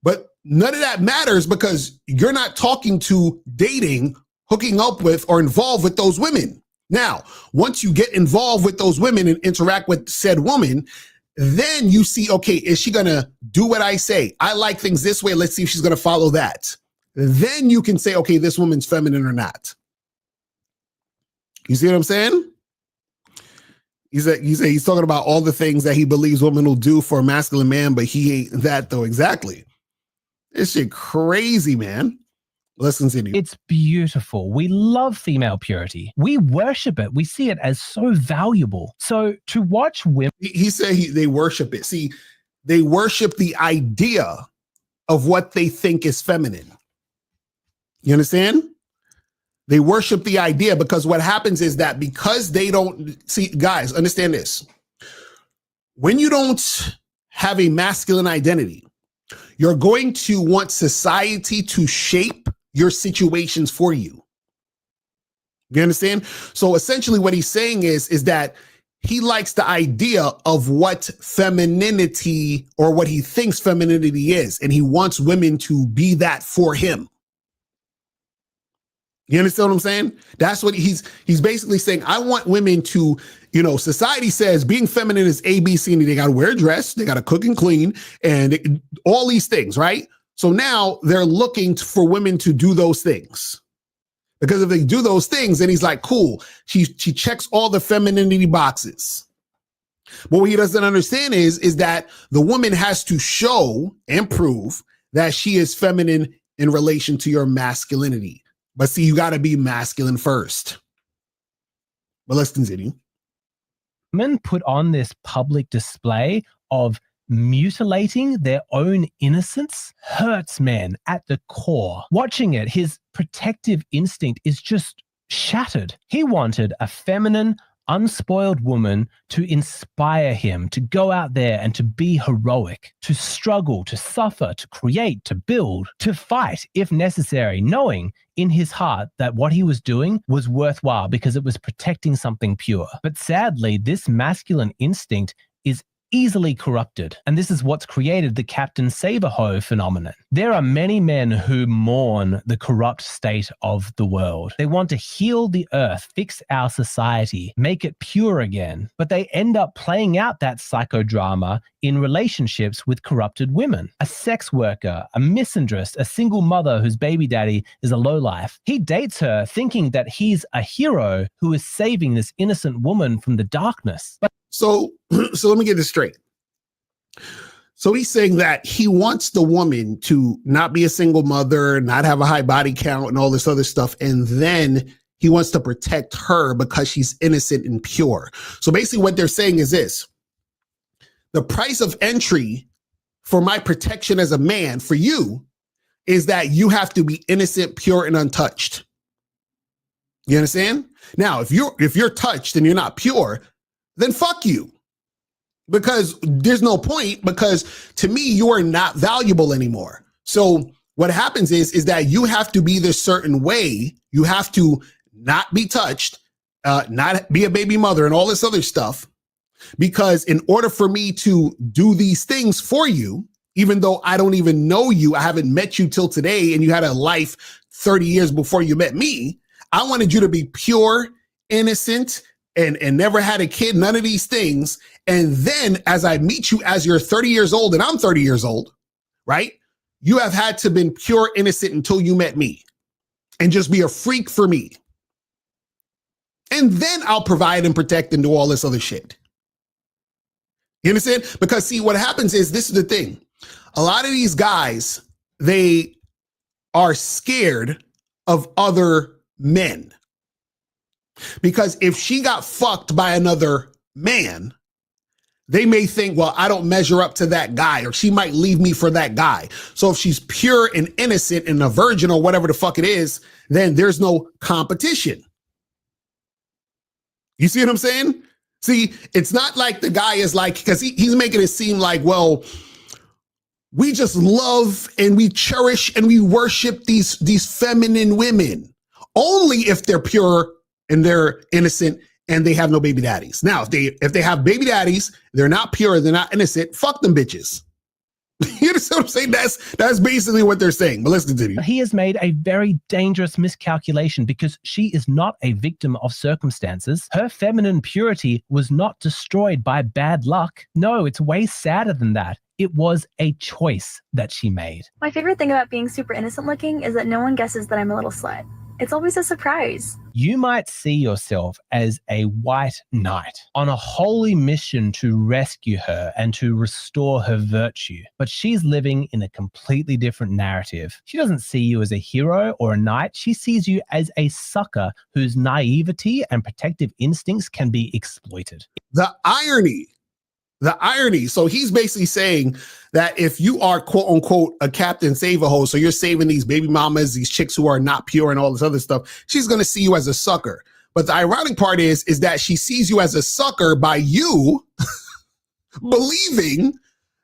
But none of that matters because you're not talking to, dating, hooking up with, or involved with those women. Now, once you get involved with those women and interact with said woman, then you see, okay, is she going to do what I say? I like things this way. Let's see if she's going to follow that. Then you can say, okay, this woman's feminine or not. You see what I'm saying? He's talking about all the things that he believes women will do for a masculine man, but he ain't that though. Exactly. This shit crazy, man. Let's continue. It's beautiful. We love female purity. We worship it. We see it as so valuable. So to watch women... He said they worship it. See, they worship the idea of what they think is feminine. You understand? They worship the idea because what happens is that because they don't... See, guys, understand this. When you don't have a masculine identity, you're going to want society to shape your situations for you. You understand? So essentially what he's saying is that he likes the idea of what femininity, or what he thinks femininity is, and he wants women to be that for him. You understand what I'm saying? That's what he's basically saying. I want women to, you know, society says being feminine is A, B, C, and D. They got to wear a dress, they got to cook and clean, and all these things, right? So now they're looking for women to do those things. Because if they do those things, then he's like, cool, she checks all the femininity boxes. But what he doesn't understand is that the woman has to show and prove that she is feminine in relation to your masculinity. But see, you got to be masculine first. But let's continue. Men put on this public display of mutilating their own innocence hurts men at the core. Watching it, his protective instinct is just shattered. He wanted a feminine, unspoiled woman to inspire him to go out there and to be heroic, to struggle, to suffer, to create, to build, to fight if necessary, knowing in his heart that what he was doing was worthwhile because it was protecting something pure. But sadly, this masculine instinct is easily corrupted, and this is what's created the Captain Save-A-Ho phenomenon. There are many men who mourn the corrupt state of the world. They want to heal the earth, fix our society, make it pure again, but they end up playing out that psychodrama in relationships with corrupted women. A sex worker, a misandrist, a single mother whose baby daddy is a lowlife. He dates her thinking that he's a hero who is saving this innocent woman from the darkness. But So let me get this straight. So he's saying that he wants the woman to not be a single mother, not have a high body count and all this other stuff. And then he wants to protect her because she's innocent and pure. So basically what they're saying is this: the price of entry for my protection as a man for you is that you have to be innocent, pure, and untouched. You understand? Now, if you're touched and you're not pure, then fuck you. Because there's no point, because to me, you are not valuable anymore. So what happens is that you have to be this certain way. You have to not be touched, not be a baby mother and all this other stuff. Because in order for me to do these things for you, even though I don't even know you, I haven't met you till today, and you had a life 30 years before you met me, I wanted you to be pure, innocent, and never had a kid, none of these things. And then as I meet you as you're 30 years old and I'm 30 years old, right? You have had to been pure, innocent until you met me and just be a freak for me. And then I'll provide and protect and do all this other shit. You understand? Because see, what happens is, this is the thing. A lot of these guys, they are scared of other men. Because if she got fucked by another man, they may think, well, I don't measure up to that guy, or she might leave me for that guy. So if she's pure and innocent and a virgin or whatever the fuck it is, then there's no competition. You see what I'm saying? See, it's not like the guy is like, because he's making it seem like, well, we just love and we cherish and we worship these feminine women only if they're pure and they're innocent and they have no baby daddies. Now, if they have baby daddies, they're not pure, they're not innocent, fuck them bitches. You understand what I'm saying? That's basically what they're saying. But let's continue. He has made a very dangerous miscalculation because she is not a victim of circumstances. Her feminine purity was not destroyed by bad luck. No, it's way sadder than that. It was a choice that she made. My favorite thing about being super innocent looking is that no one guesses that I'm a little slut. It's always a surprise. You might see yourself as a white knight on a holy mission to rescue her and to restore her virtue, but she's living in a completely different narrative. She doesn't see you as a hero or a knight. She sees you as a sucker whose naivety and protective instincts can be exploited. The irony. So he's basically saying that if you are quote unquote a Captain Save-A-Ho, so you're saving these baby mamas, these chicks who are not pure and all this other stuff, she's going to see you as a sucker. But the ironic part is that she sees you as a sucker by you believing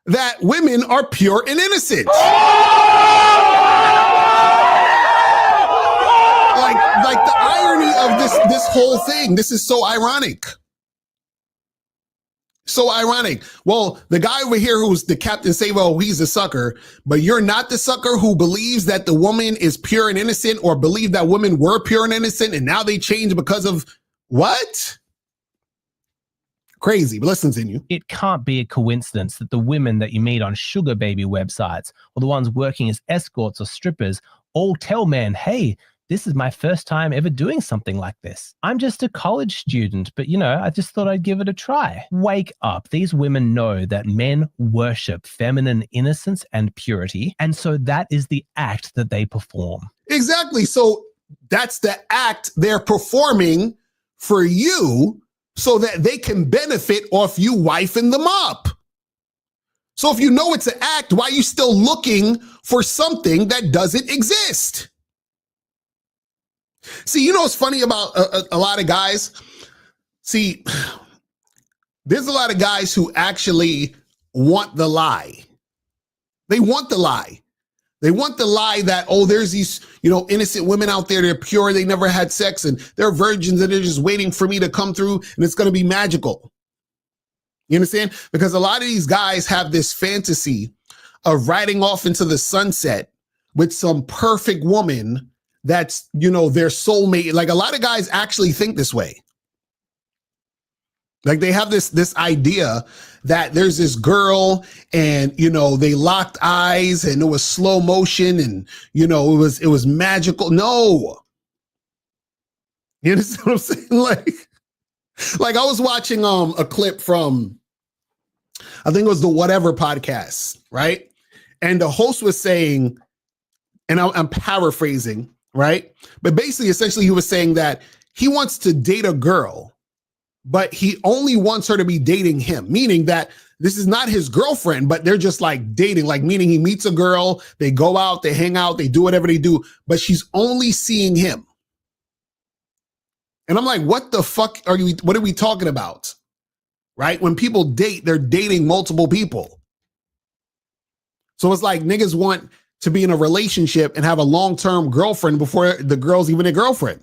that women are pure and innocent. Like the irony of this whole thing. This is so ironic. So ironic. Well, the guy over here who's the Captain Save-A-Ho, he's a sucker, but you're not the sucker who believes that the woman is pure and innocent, or believe that women were pure and innocent and now they changed because of what? Crazy, but let's continue. It can't be a coincidence that the women that you meet on sugar baby websites or the ones working as escorts or strippers all tell men, hey, this is my first time ever doing something like this. I'm just a college student, but I just thought I'd give it a try. Wake up. These women know that men worship feminine innocence and purity, and so that is the act that they perform. Exactly. So that's the act they're performing for you so that they can benefit off you wifing them up. So if you know it's an act, why are you still looking for something that doesn't exist? See, what's funny about a lot of guys? See, there's a lot of guys who actually want the lie. They want the lie. They want the lie that, oh, there's these, innocent women out there. They're pure. They never had sex and they're virgins and they're just waiting for me to come through and it's going to be magical. You understand? Because a lot of these guys have this fantasy of riding off into the sunset with some perfect woman that's, their soulmate. Like a lot of guys actually think this way. Like they have this idea that there's this girl and, they locked eyes and it was slow motion and, it was magical. No. You understand what I'm saying? Like I was watching a clip from, I think it was the Whatever podcast, right? And the host was saying, and I'm paraphrasing, right? But basically, essentially, he was saying that he wants to date a girl, but he only wants her to be dating him, meaning that this is not his girlfriend, but they're just like dating, like meaning he meets a girl, they go out, they hang out, they do whatever they do, but she's only seeing him. And I'm like, what the fuck what are we talking about? Right? When people date, they're dating multiple people. So it's like niggas want to be in a relationship and have a long-term girlfriend before the girl's even a girlfriend.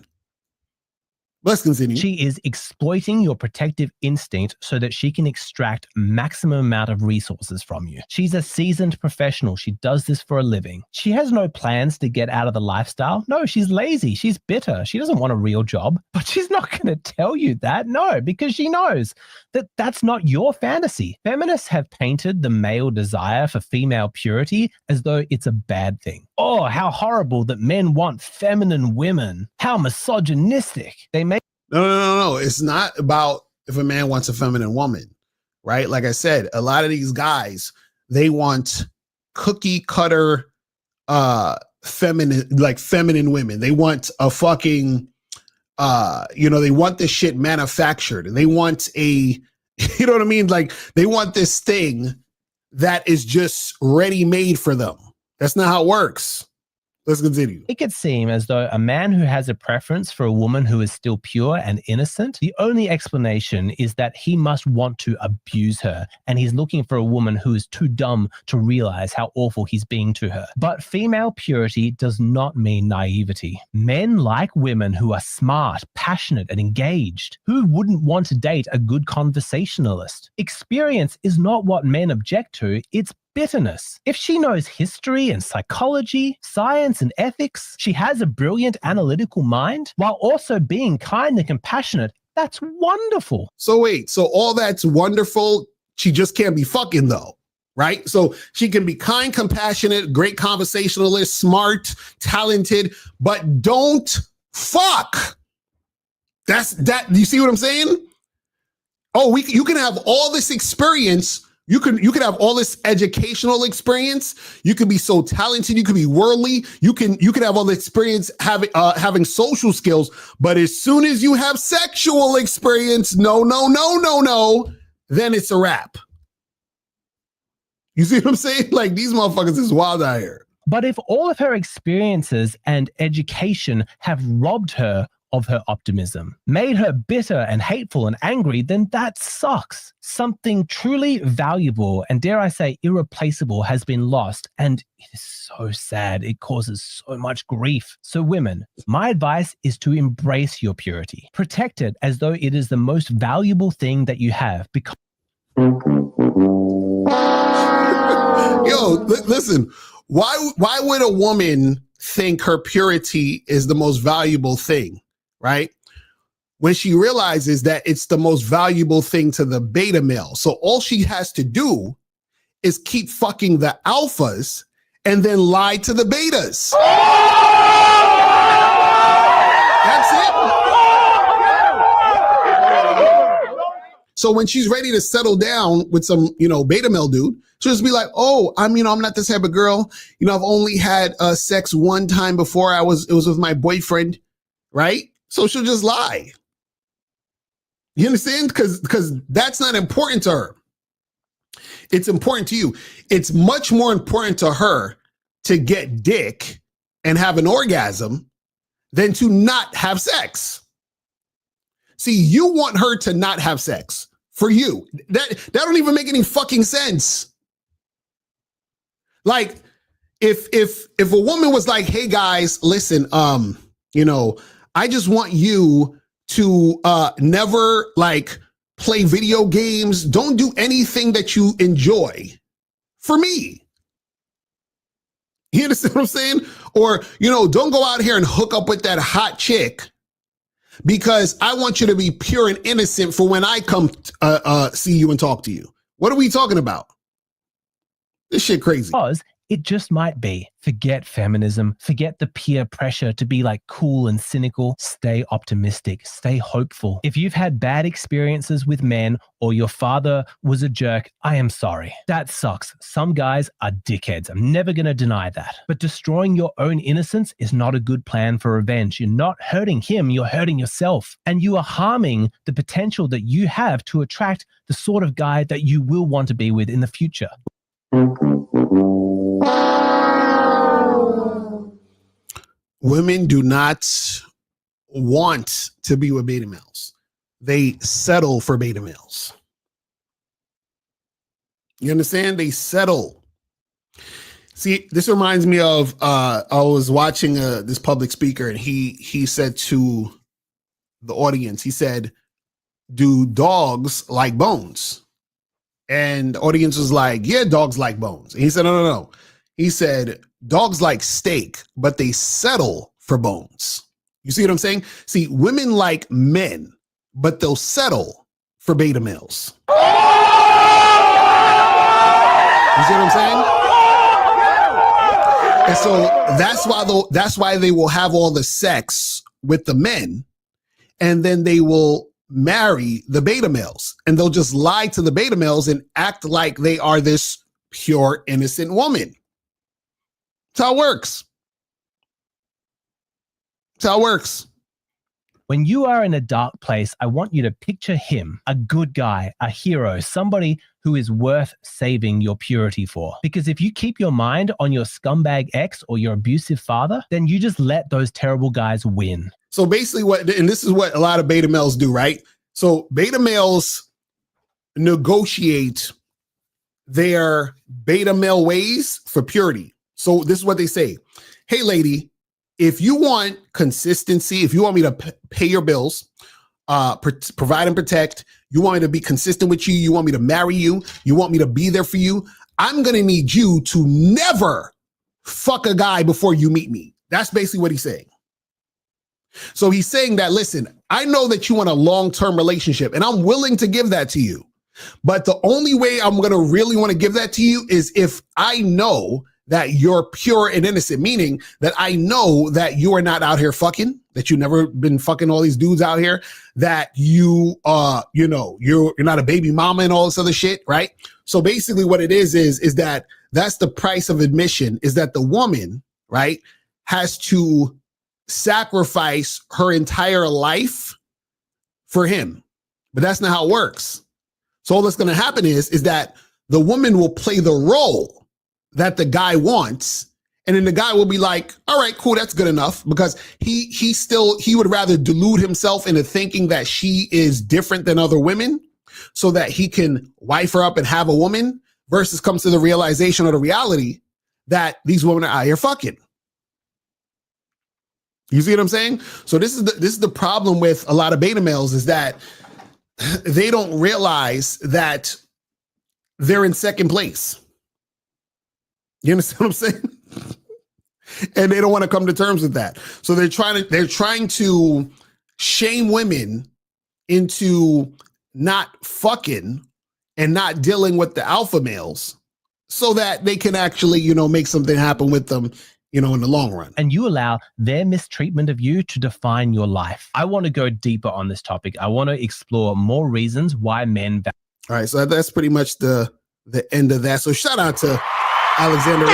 Let's continue. She is exploiting your protective instinct so that she can extract maximum amount of resources from you. She's a seasoned professional. She does this for a living. She has no plans to get out of the lifestyle. No, she's lazy. She's bitter. She doesn't want a real job, but she's not going to tell you that. No, because she knows that that's not your fantasy. Feminists have painted the male desire for female purity as though it's a bad thing. Oh, how horrible that men want feminine women. How misogynistic. They make No. It's not about if a man wants a feminine woman, right? Like I said, a lot of these guys, they want cookie cutter, feminine women. They want a fucking, they want this shit manufactured and they want you know what I mean? Like they want this thing that is just ready made for them. That's not how it works. Let's continue. It could seem as though a man who has a preference for a woman who is still pure and innocent, the only explanation is that he must want to abuse her, and he's looking for a woman who is too dumb to realize how awful he's being to her. But female purity does not mean naivety. Men like women who are smart, passionate, and engaged. Who wouldn't want to date a good conversationalist? Experience is not what men object to, it's bitterness. If she knows history and psychology, science and ethics, she has a brilliant analytical mind, while also being kind and compassionate, that's wonderful. So wait, so all that's wonderful, she just can't be fucking though, right? So she can be kind, compassionate, great conversationalist, smart, talented, but don't fuck. That's that. You see what I'm saying? Oh, you can have all this experience. You can have all this educational experience. You can be so talented. You can be worldly. You can have all the experience having social skills. But as soon as you have sexual experience, no, then it's a wrap. You see what I'm saying? Like these motherfuckers is wild out here. But if all of her experiences and education have robbed her of her optimism, made her bitter and hateful and angry, then that sucks. Something truly valuable and, dare I say, irreplaceable has been lost, and it is so sad. It causes so much grief. So women, my advice is to embrace your purity. Protect it as though it is the most valuable thing that you have. Because Yo, listen, why would a woman think her purity is the most valuable thing? Right? When she realizes that it's the most valuable thing to the beta male. So all she has to do is keep fucking the alphas and then lie to the betas. That's it. So when she's ready to settle down with some, beta male dude, she'll just be like, oh, I'm not this type of girl. I've only had sex one time before. It was with my boyfriend. Right? So she'll just lie. You understand? Because that's not important to her. It's important to you. It's much more important to her to get dick and have an orgasm than to not have sex. See, you want her to not have sex for you. That don't even make any fucking sense. Like, if a woman was like, hey guys, listen, you know, I just want you to never like play video games. Don't do anything that you enjoy for me. You understand what I'm saying? Or, you know, don't go out here and hook up with that hot chick because I want you to be pure and innocent for when I come see you and talk to you. What are we talking about? This shit crazy. Because it just might be. Forget feminism. Forget the peer pressure to be like cool and cynical. Stay optimistic. Stay hopeful. If you've had bad experiences with men or your father was a jerk, I am sorry. That sucks. Some guys are dickheads. I'm never going to deny that. But destroying your own innocence is not a good plan for revenge. You're not hurting him. You're hurting yourself. And you are harming the potential that you have to attract the sort of guy that you will want to be with in the future. Women do not want to be with beta males. They settle for beta males. You understand? They settle. See, this reminds me of I was watching this public speaker, and he said to the audience, he said, do dogs like bones? And the audience was like, yeah, dogs like bones. And he said, no. He said, dogs like steak, but they settle for bones. You see what I'm saying? See, women like men, but they'll settle for beta males. You see what I'm saying? And so that's why they will have all the sex with the men, and then they will marry the beta males, and they'll just lie to the beta males and act like they are this pure, innocent woman. That's how it works. That's how it works. When you are in a dark place, I want you to picture him, a good guy, a hero, somebody who is worth saving your purity for. Because if you keep your mind on your scumbag ex or your abusive father, then you just let those terrible guys win. So basically and this is what a lot of beta males do, right? So beta males negotiate their beta male ways for purity. So this is what they say. Hey, lady, if you want consistency, if you want me to pay your bills, provide and protect, you want me to be consistent with you, you want me to marry you, you want me to be there for you, I'm going to need you to never fuck a guy before you meet me. That's basically what he's saying. So he's saying that, listen, I know that you want a long-term relationship, and I'm willing to give that to you. But the only way I'm going to really want to give that to you is if I know that you're pure and innocent, meaning that I know that you are not out here fucking, that you've never been fucking all these dudes out here, that you, you're not a baby mama and all this other shit, right? So basically what it is that that's the price of admission, is that the woman, right, has to sacrifice her entire life for him. But that's not how it works. So all that's going to happen is that the woman will play the role that the guy wants, and then the guy will be like, all right, cool, that's good enough, because he would rather delude himself into thinking that she is different than other women so that he can wife her up and have a woman, versus comes to the realization or the reality that these women are out here fucking. You see what I'm saying? So this is the problem with a lot of beta males, is that they don't realize that they're in second place. You understand what I'm saying? And they don't want to come to terms with that. So they're trying to shame women into not fucking and not dealing with the alpha males so that they can actually, make something happen with them, in the long run. And you allow their mistreatment of you to define your life. I want to go deeper on this topic. I want to explore more reasons why men. All right, so that's pretty much the end of that. So shout out to Alexander.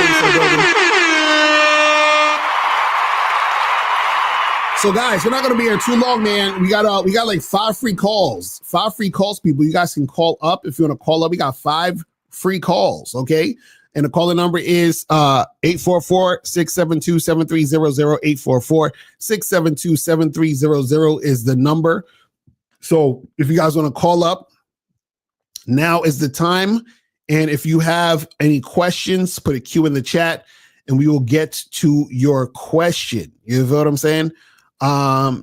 So guys, we're not going to be here too long, man. We got like 5 free calls. 5 free calls, people. You guys can call up if you want to call up. We got 5 free calls, okay? And the calling number is 844-672-7300. 844-672-7300 is the number. So if you guys want to call up, now is the time. And if you have any questions, put a Q in the chat and we will get to your question. You know what I'm saying?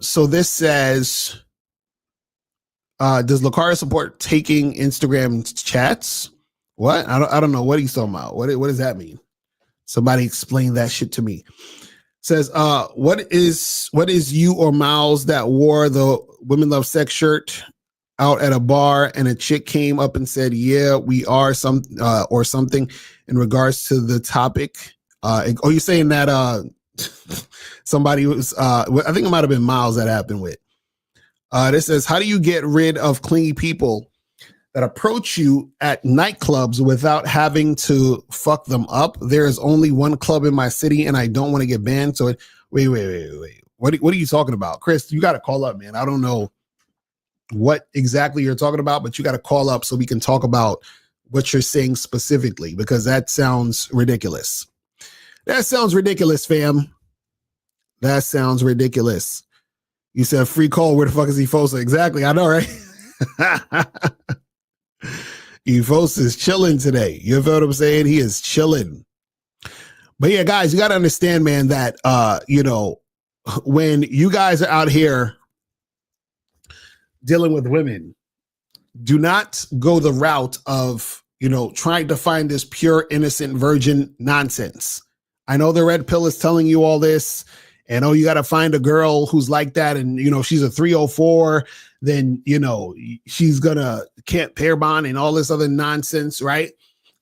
So this says, does Locario support taking Instagram chats? What? I don't know what he's talking about. What does that mean? Somebody explain that shit to me. Says, what is you or Miles that wore the Women Love Sex shirt out at a bar and a chick came up and said, yeah, we are or something in regards to the topic? You're saying that somebody was, I think it might have been Miles that happened with. This says, how do you get rid of clingy people that approach you at nightclubs without having to fuck them up? There is only one club in my city and I don't want to get banned. So wait. What are you talking about? Chris, you got to call up, man. I don't know what exactly you're talking about, but you got to call up so we can talk about what you're saying specifically, because that sounds ridiculous. That sounds ridiculous, fam. That sounds ridiculous. You said free call. Where the fuck is Efosa? Exactly. I know, right? Efosa is chilling today. You feel what I'm saying? He is chilling. But yeah, guys, you got to understand, man, that, when you guys are out here dealing with women, do not go the route of, trying to find this pure, innocent virgin nonsense. I know the red pill is telling you all this. And you got to find a girl who's like that. And, she's a 304, then, she's can't pair bond and all this other nonsense. Right.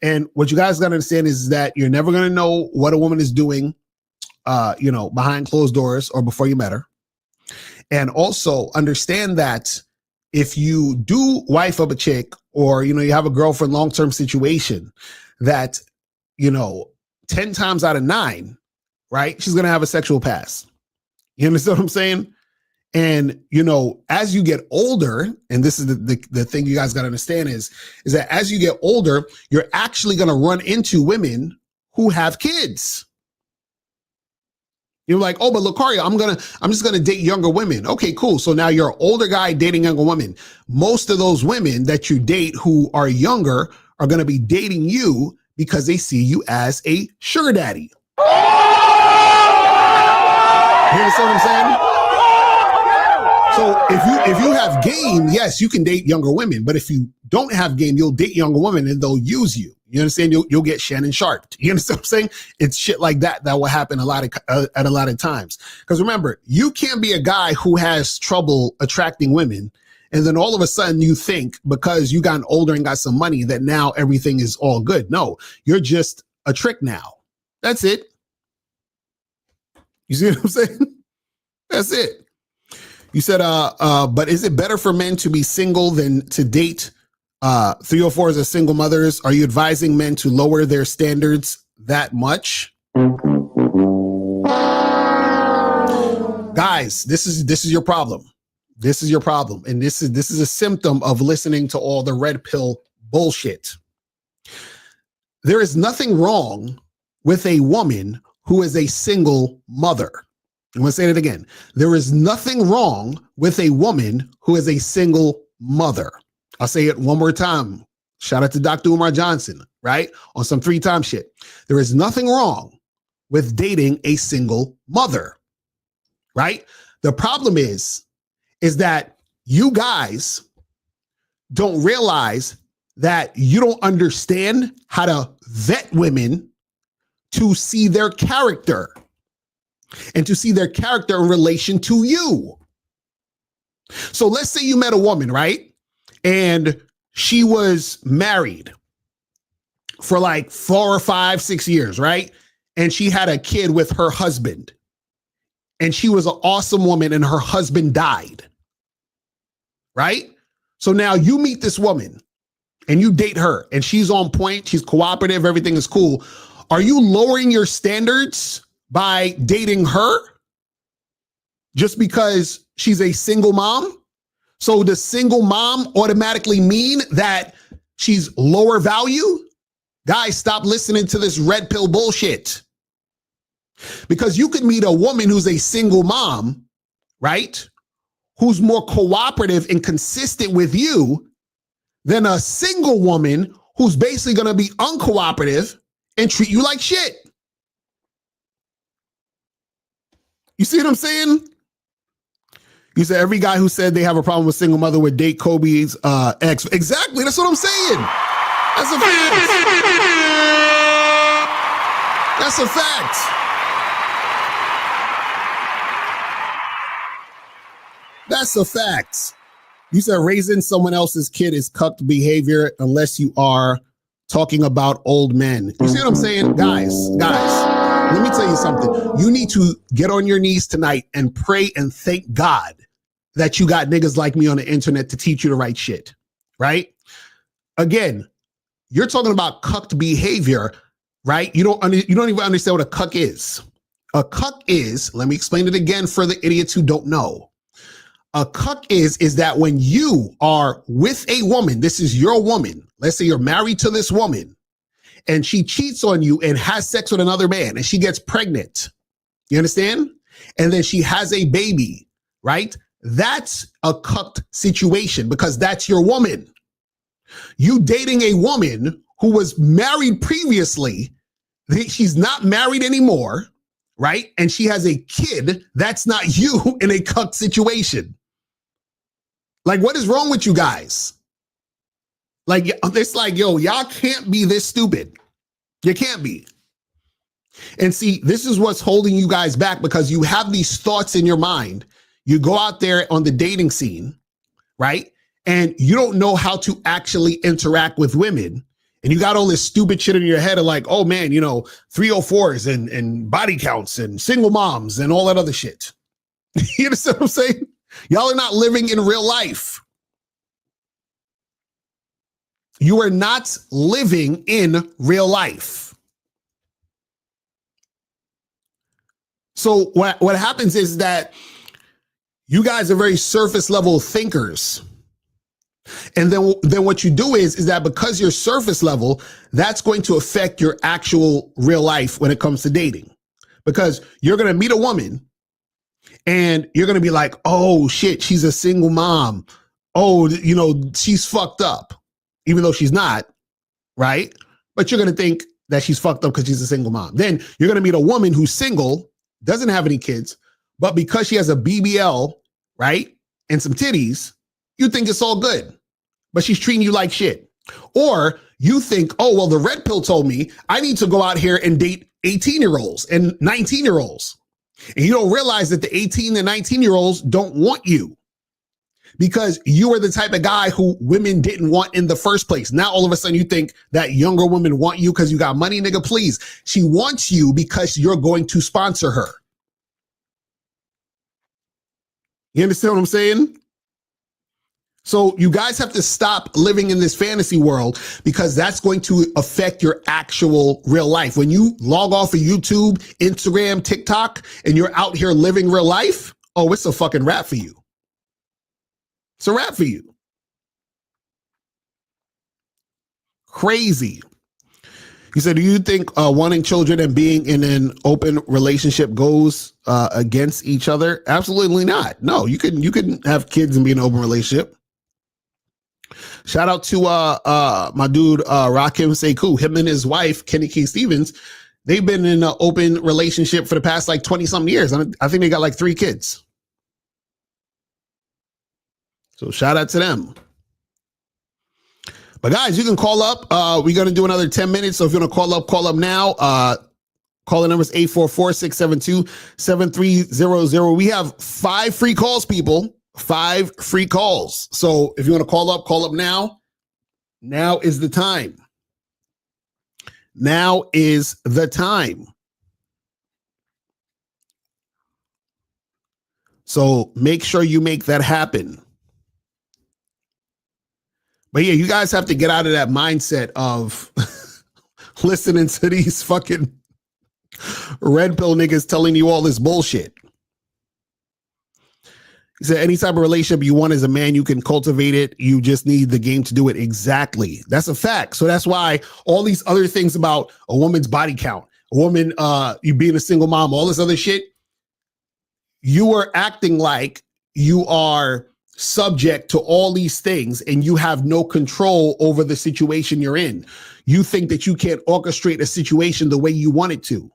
And what you guys got to understand is that you're never going to know what a woman is doing, behind closed doors or before you met her. And also understand that if you do wife up a chick or, you have a girlfriend long-term situation that, 10 times out of 9, right, she's going to have a sexual past. You understand what I'm saying? And, as you get older, and this is the thing you guys got to understand is that as you get older, you're actually going to run into women who have kids. You're like, oh, but Locario, I'm just going to date younger women. Okay, cool. So now you're an older guy dating younger women. Most of those women that you date who are younger are going to be dating you because they see you as a sugar daddy. You understand what I'm saying? So if you have game, yes, you can date younger women. But if you don't have game, you'll date younger women and they'll use you. You understand? You'll get Shannon Sharp. You understand what I'm saying? It's shit like that will happen at a lot of times. Because remember, you can't be a guy who has trouble attracting women, and then all of a sudden you think because you gotten older and got some money that now everything is all good. No, you're just a trick now. That's it. You see what I'm saying? That's it. You said, but is it better for men to be single than to date 304s as single mothers? Are you advising men to lower their standards that much? Guys, this is your problem. This is your problem. And this is a symptom of listening to all the red pill bullshit. There is nothing wrong with a woman who is a single mother. I'm going to say it again. There is nothing wrong with a woman who is a single mother. I'll say it one more time. Shout out to Dr. Umar Johnson, right? On some 3-time shit. There is nothing wrong with dating a single mother, right? The problem is that you guys don't realize that you don't understand how to vet women to see their character and to see their character in relation to you. So let's say you met a woman, right? And she was married for like 4 or 5, 6 years, right? And she had a kid with her husband. And she was an awesome woman and her husband died, right? So now you meet this woman and you date her and she's on point. She's cooperative. Everything is cool. Are you lowering your standards by dating her just because she's a single mom? So does single mom automatically mean that she's lower value? Guys, stop listening to this red pill bullshit. Because you could meet a woman who's a single mom, right? who's more cooperative and consistent with you than a single woman who's basically going to be uncooperative and treat you like shit. You see what I'm saying? You said every guy who said they have a problem with single mother would date Kobe's ex. Exactly. That's what I'm saying. That's a fact. That's a fact. That's a fact. You said raising someone else's kid is cucked behavior unless you are talking about old men. You see what I'm saying? Guys, let me tell you something. You need to get on your knees tonight and pray and thank God that you got niggas like me on the internet to teach you the right shit, right? Again, you're talking about cucked behavior, right? You don't even understand what a cuck is. A cuck is, let me explain it again for the idiots who don't know. A cuck is that when you are with a woman, this is your woman. Let's say you're married to this woman and she cheats on you and has sex with another man and she gets pregnant. You understand? And then she has a baby, right? That's a cucked situation because that's your woman. You dating a woman who was married previously, she's not married anymore, right? And she has a kid, that's not you in a cucked situation. Like, what is wrong with you guys? Like, it's like, yo, y'all can't be this stupid. You can't be. And see, this is what's holding you guys back because you have these thoughts in your mind. You go out there on the dating scene, right? And you don't know how to actually interact with women. And you got all this stupid shit in your head of like, oh man, 304s and body counts and single moms and all that other shit. You understand what I'm saying? Y'all are not living in real life. You are not living in real life. So what happens is that you guys are very surface level thinkers. And then what you do is that because you're surface level, that's going to affect your actual real life when it comes to dating. Because you're going to meet a woman and you're going to be like, oh shit, she's a single mom. Oh, she's fucked up, even though she's not, right? But you're going to think that she's fucked up because she's a single mom. Then you're going to meet a woman who's single, doesn't have any kids, but because she has a BBL, right, and some titties, you think it's all good, but she's treating you like shit. Or you think, oh, well, the red pill told me I need to go out here and date 18-year-olds and 19-year-olds. And you don't realize that the 18 and 19-year-olds don't want you because you are the type of guy who women didn't want in the first place. Now, all of a sudden, you think that younger women want you because you got money, nigga, please. She wants you because you're going to sponsor her. You understand what I'm saying? So you guys have to stop living in this fantasy world because that's going to affect your actual real life. When you log off of YouTube, Instagram, TikTok, and you're out here living real life, oh, it's a fucking wrap for you. It's a wrap for you. Crazy. He said, do you think wanting children and being in an open relationship goes against each other? Absolutely not. No, you can have kids and be in an open relationship. Shout out to my dude Rakim Sekou. Him and his wife Kenny K. Stevens, they've been in an open relationship for the past like 20-something years. I think they got like 3 kids. So shout out to them. But guys, you can call up. We're going to do another 10 minutes. So if you want to call up now. Calling number is 844-672-7300. We have 5 free calls, people. 5 free calls. So if you want to call up now. Now is the time. Now is the time. So make sure you make that happen. But yeah, you guys have to get out of that mindset of listening to these fucking red pill niggas telling you all this bullshit. He said, any type of relationship you want as a man, you can cultivate it. You just need the game to do it. Exactly. That's a fact. So that's why all these other things about a woman's body count, a woman, you being a single mom, all this other shit, you were acting like you are subject to all these things and you have no control over the situation you're in. You think that you can't orchestrate a situation the way you want it to.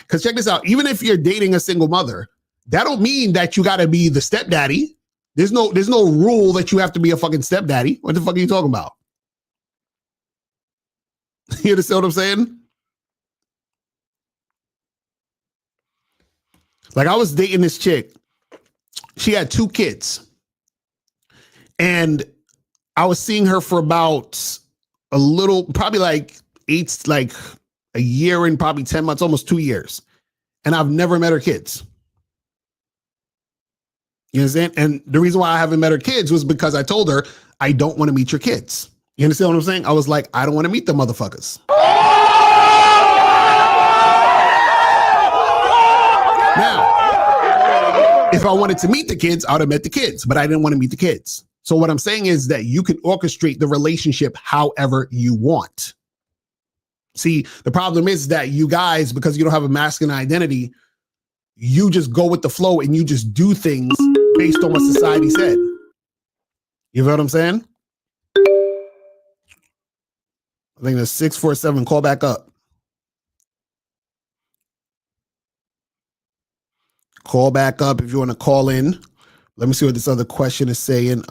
Because check this out, even if you're dating a single mother, that don't mean that you got to be the stepdaddy. There's no rule that you have to be a fucking stepdaddy. What the fuck are you talking about? You understand what I'm saying? Like, I was dating this chick. She had 2 kids. And I was seeing her for about probably like a year and probably 10 months, almost 2 years. And I've never met her kids. You understand? And the reason why I haven't met her kids was because I told her, I don't want to meet your kids. You understand what I'm saying? I was like, I don't want to meet the motherfuckers. Now, if I wanted to meet the kids, I would have met the kids, but I didn't want to meet the kids. So what I'm saying is that you can orchestrate the relationship however you want. See, the problem is that you guys, because you don't have a masculine identity, you just go with the flow and you just do things based on what society said. You know what I'm saying? I think there's 647. Call back up. Call back up if you want to call in. Let me see what this other question is saying.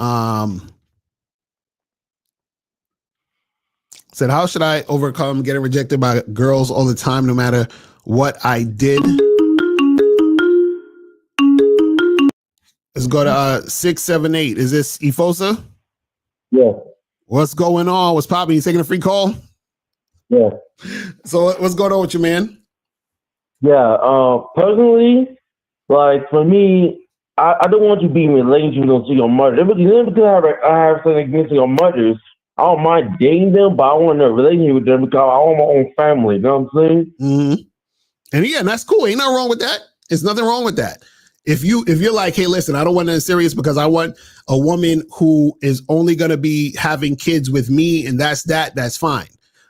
Said, how should I overcome getting rejected by girls all the time, no matter what I did? Let's go to 678. Is this Ifosa? Yeah. What's going on? What's popping? You taking a free call? Yeah. So what's going on with you, man? Yeah. Personally, like for me, I don't want you to be in relationship to your mother. Because I have something against your mothers. I don't mind dating them, but I want a relationship with them because I want my own family. You know what I'm saying? Mm-hmm. And yeah, that's cool. Ain't nothing wrong with that. There's nothing wrong with that. If you're like, hey, listen, I don't want nothing serious because I want a woman who is only going to be having kids with me, and that's fine.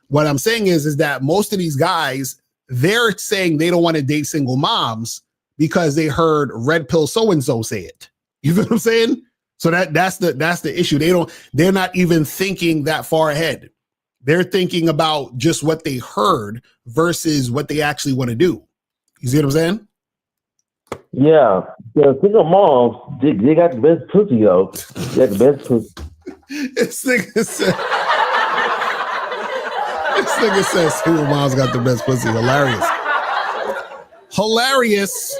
What I'm saying is that most of these guys, they're saying they don't want to date single moms because they heard red pill so-and-so say it. You feel what I'm saying? So that's the issue. They're not even thinking that far ahead. They're thinking about just what they heard versus what they actually want to do. You see what I'm saying? Yeah. The single moms, they got the best pussy, though. They got the best pussy. This nigga says single moms got the best pussy. Hilarious. Hilarious.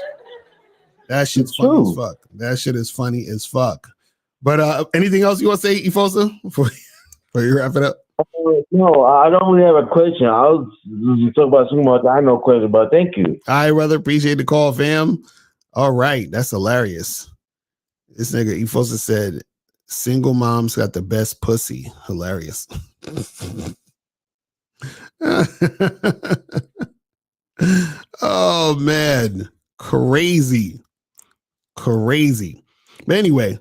That shit's funny as fuck. That shit is funny as fuck. But anything else you want to say, Ifosa, before you wrap it up? No, I don't really have a question. I was talking about single moms. I have no question, but thank you. I rather appreciate the call, fam. All right, that's hilarious. This nigga Ifosa said, single moms got the best pussy. Hilarious. Oh, man. Crazy. But anyway,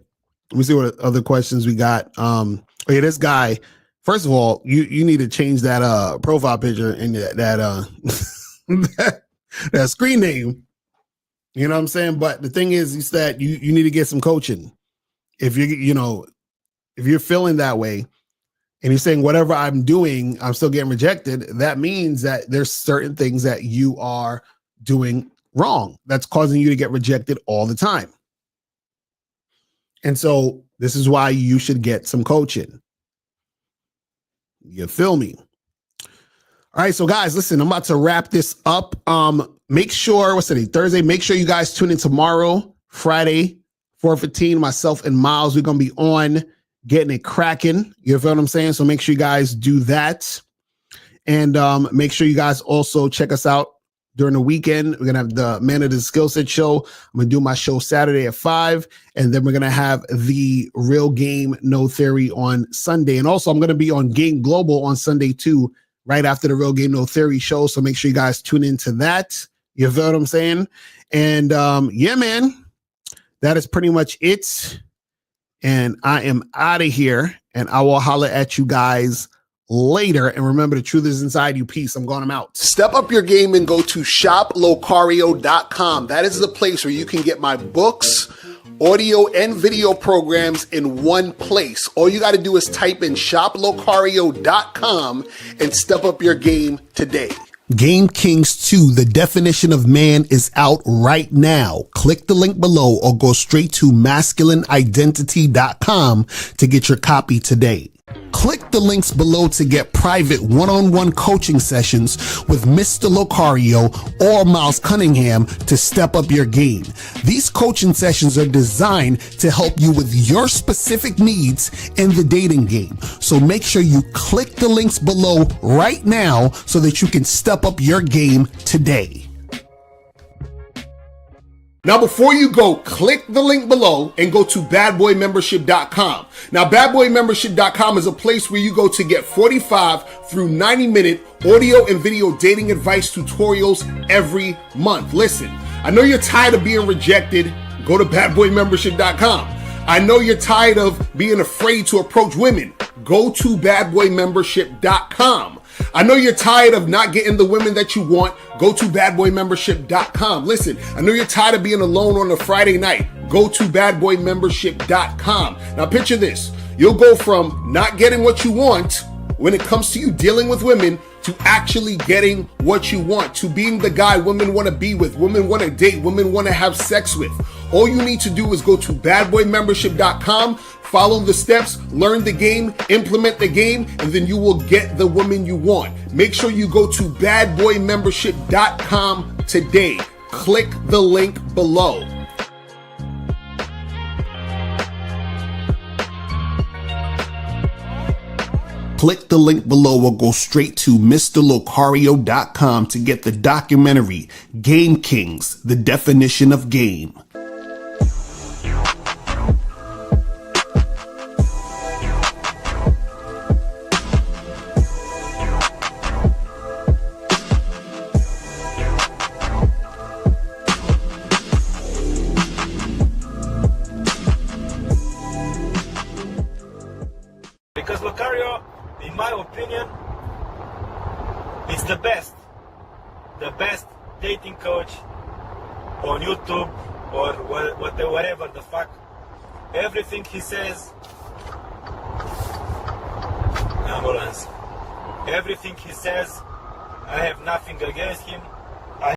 let me see what other questions we got. Yeah, this guy, first of all, you need to change that profile picture and that screen name. You know what I'm saying? But the thing is that you need to get some coaching. If you're feeling that way and you're saying whatever I'm doing, I'm still getting rejected, that means that there's certain things that you are doing wrong that's causing you to get rejected all the time. And so this is why you should get some coaching. You feel me? All right, so guys, listen, I'm about to wrap this up. Make sure, what's today? Thursday. Make sure you guys tune in tomorrow, Friday, 4:15. Myself and Miles, we're gonna be on getting it cracking. You feel what I'm saying? So make sure you guys do that, and make sure you guys also check us out during the weekend. We're gonna have the Man of the Skill Set show. I'm gonna do my show Saturday at 5, and then we're gonna have the Real Game No Theory on Sunday, and also I'm gonna be on Game Global on Sunday too, right after the Real Game No Theory show. So make sure you guys tune into that. You feel what I'm saying? And yeah, man, that is pretty much it. And I am out of here, and I will holler at you guys later. And remember, the truth is inside you. Peace. I'm going. I'm out. Step up your game and go to shoplocario.com. That is the place where you can get my books, audio and video programs in one place. All you got to do is type in shoplocario.com and step up your game today. Game Kings 2, The Definition of Man, is out right now. Click the link below or go straight to masculineidentity.com to get your copy today. Click the links below to get private one-on-one coaching sessions with Mr. Locario or Miles Cunningham to step up your game. These coaching sessions are designed to help you with your specific needs in the dating game. So make sure you click the links below right now so that you can step up your game today. Now, before you go, click the link below and go to badboymembership.com. Now, badboymembership.com is a place where you go to get 45 through 90-minute audio and video dating advice tutorials every month. Listen, I know you're tired of being rejected. Go to badboymembership.com. I know you're tired of being afraid to approach women. Go to badboymembership.com. I know you're tired of not getting the women that you want. Go to badboymembership.com. Listen, I know you're tired of being alone on a Friday night. Go to badboymembership.com. Now picture this. You'll go from not getting what you want when it comes to you dealing with women to actually getting what you want, to being the guy women want to be with, women want to date, women want to have sex with. All you need to do is go to badboymembership.com, follow the steps, learn the game, implement the game, and then you will get the woman you want. Make sure you go to badboymembership.com today. Click the link below. Click the link below or go straight to MrLocario.com to get the documentary Game Kings, The Definition of Game. Because Locario, in my opinion, is the best dating coach on YouTube or whatever the fuck. Everything he says, ambulance. Everything he says, I have nothing against him.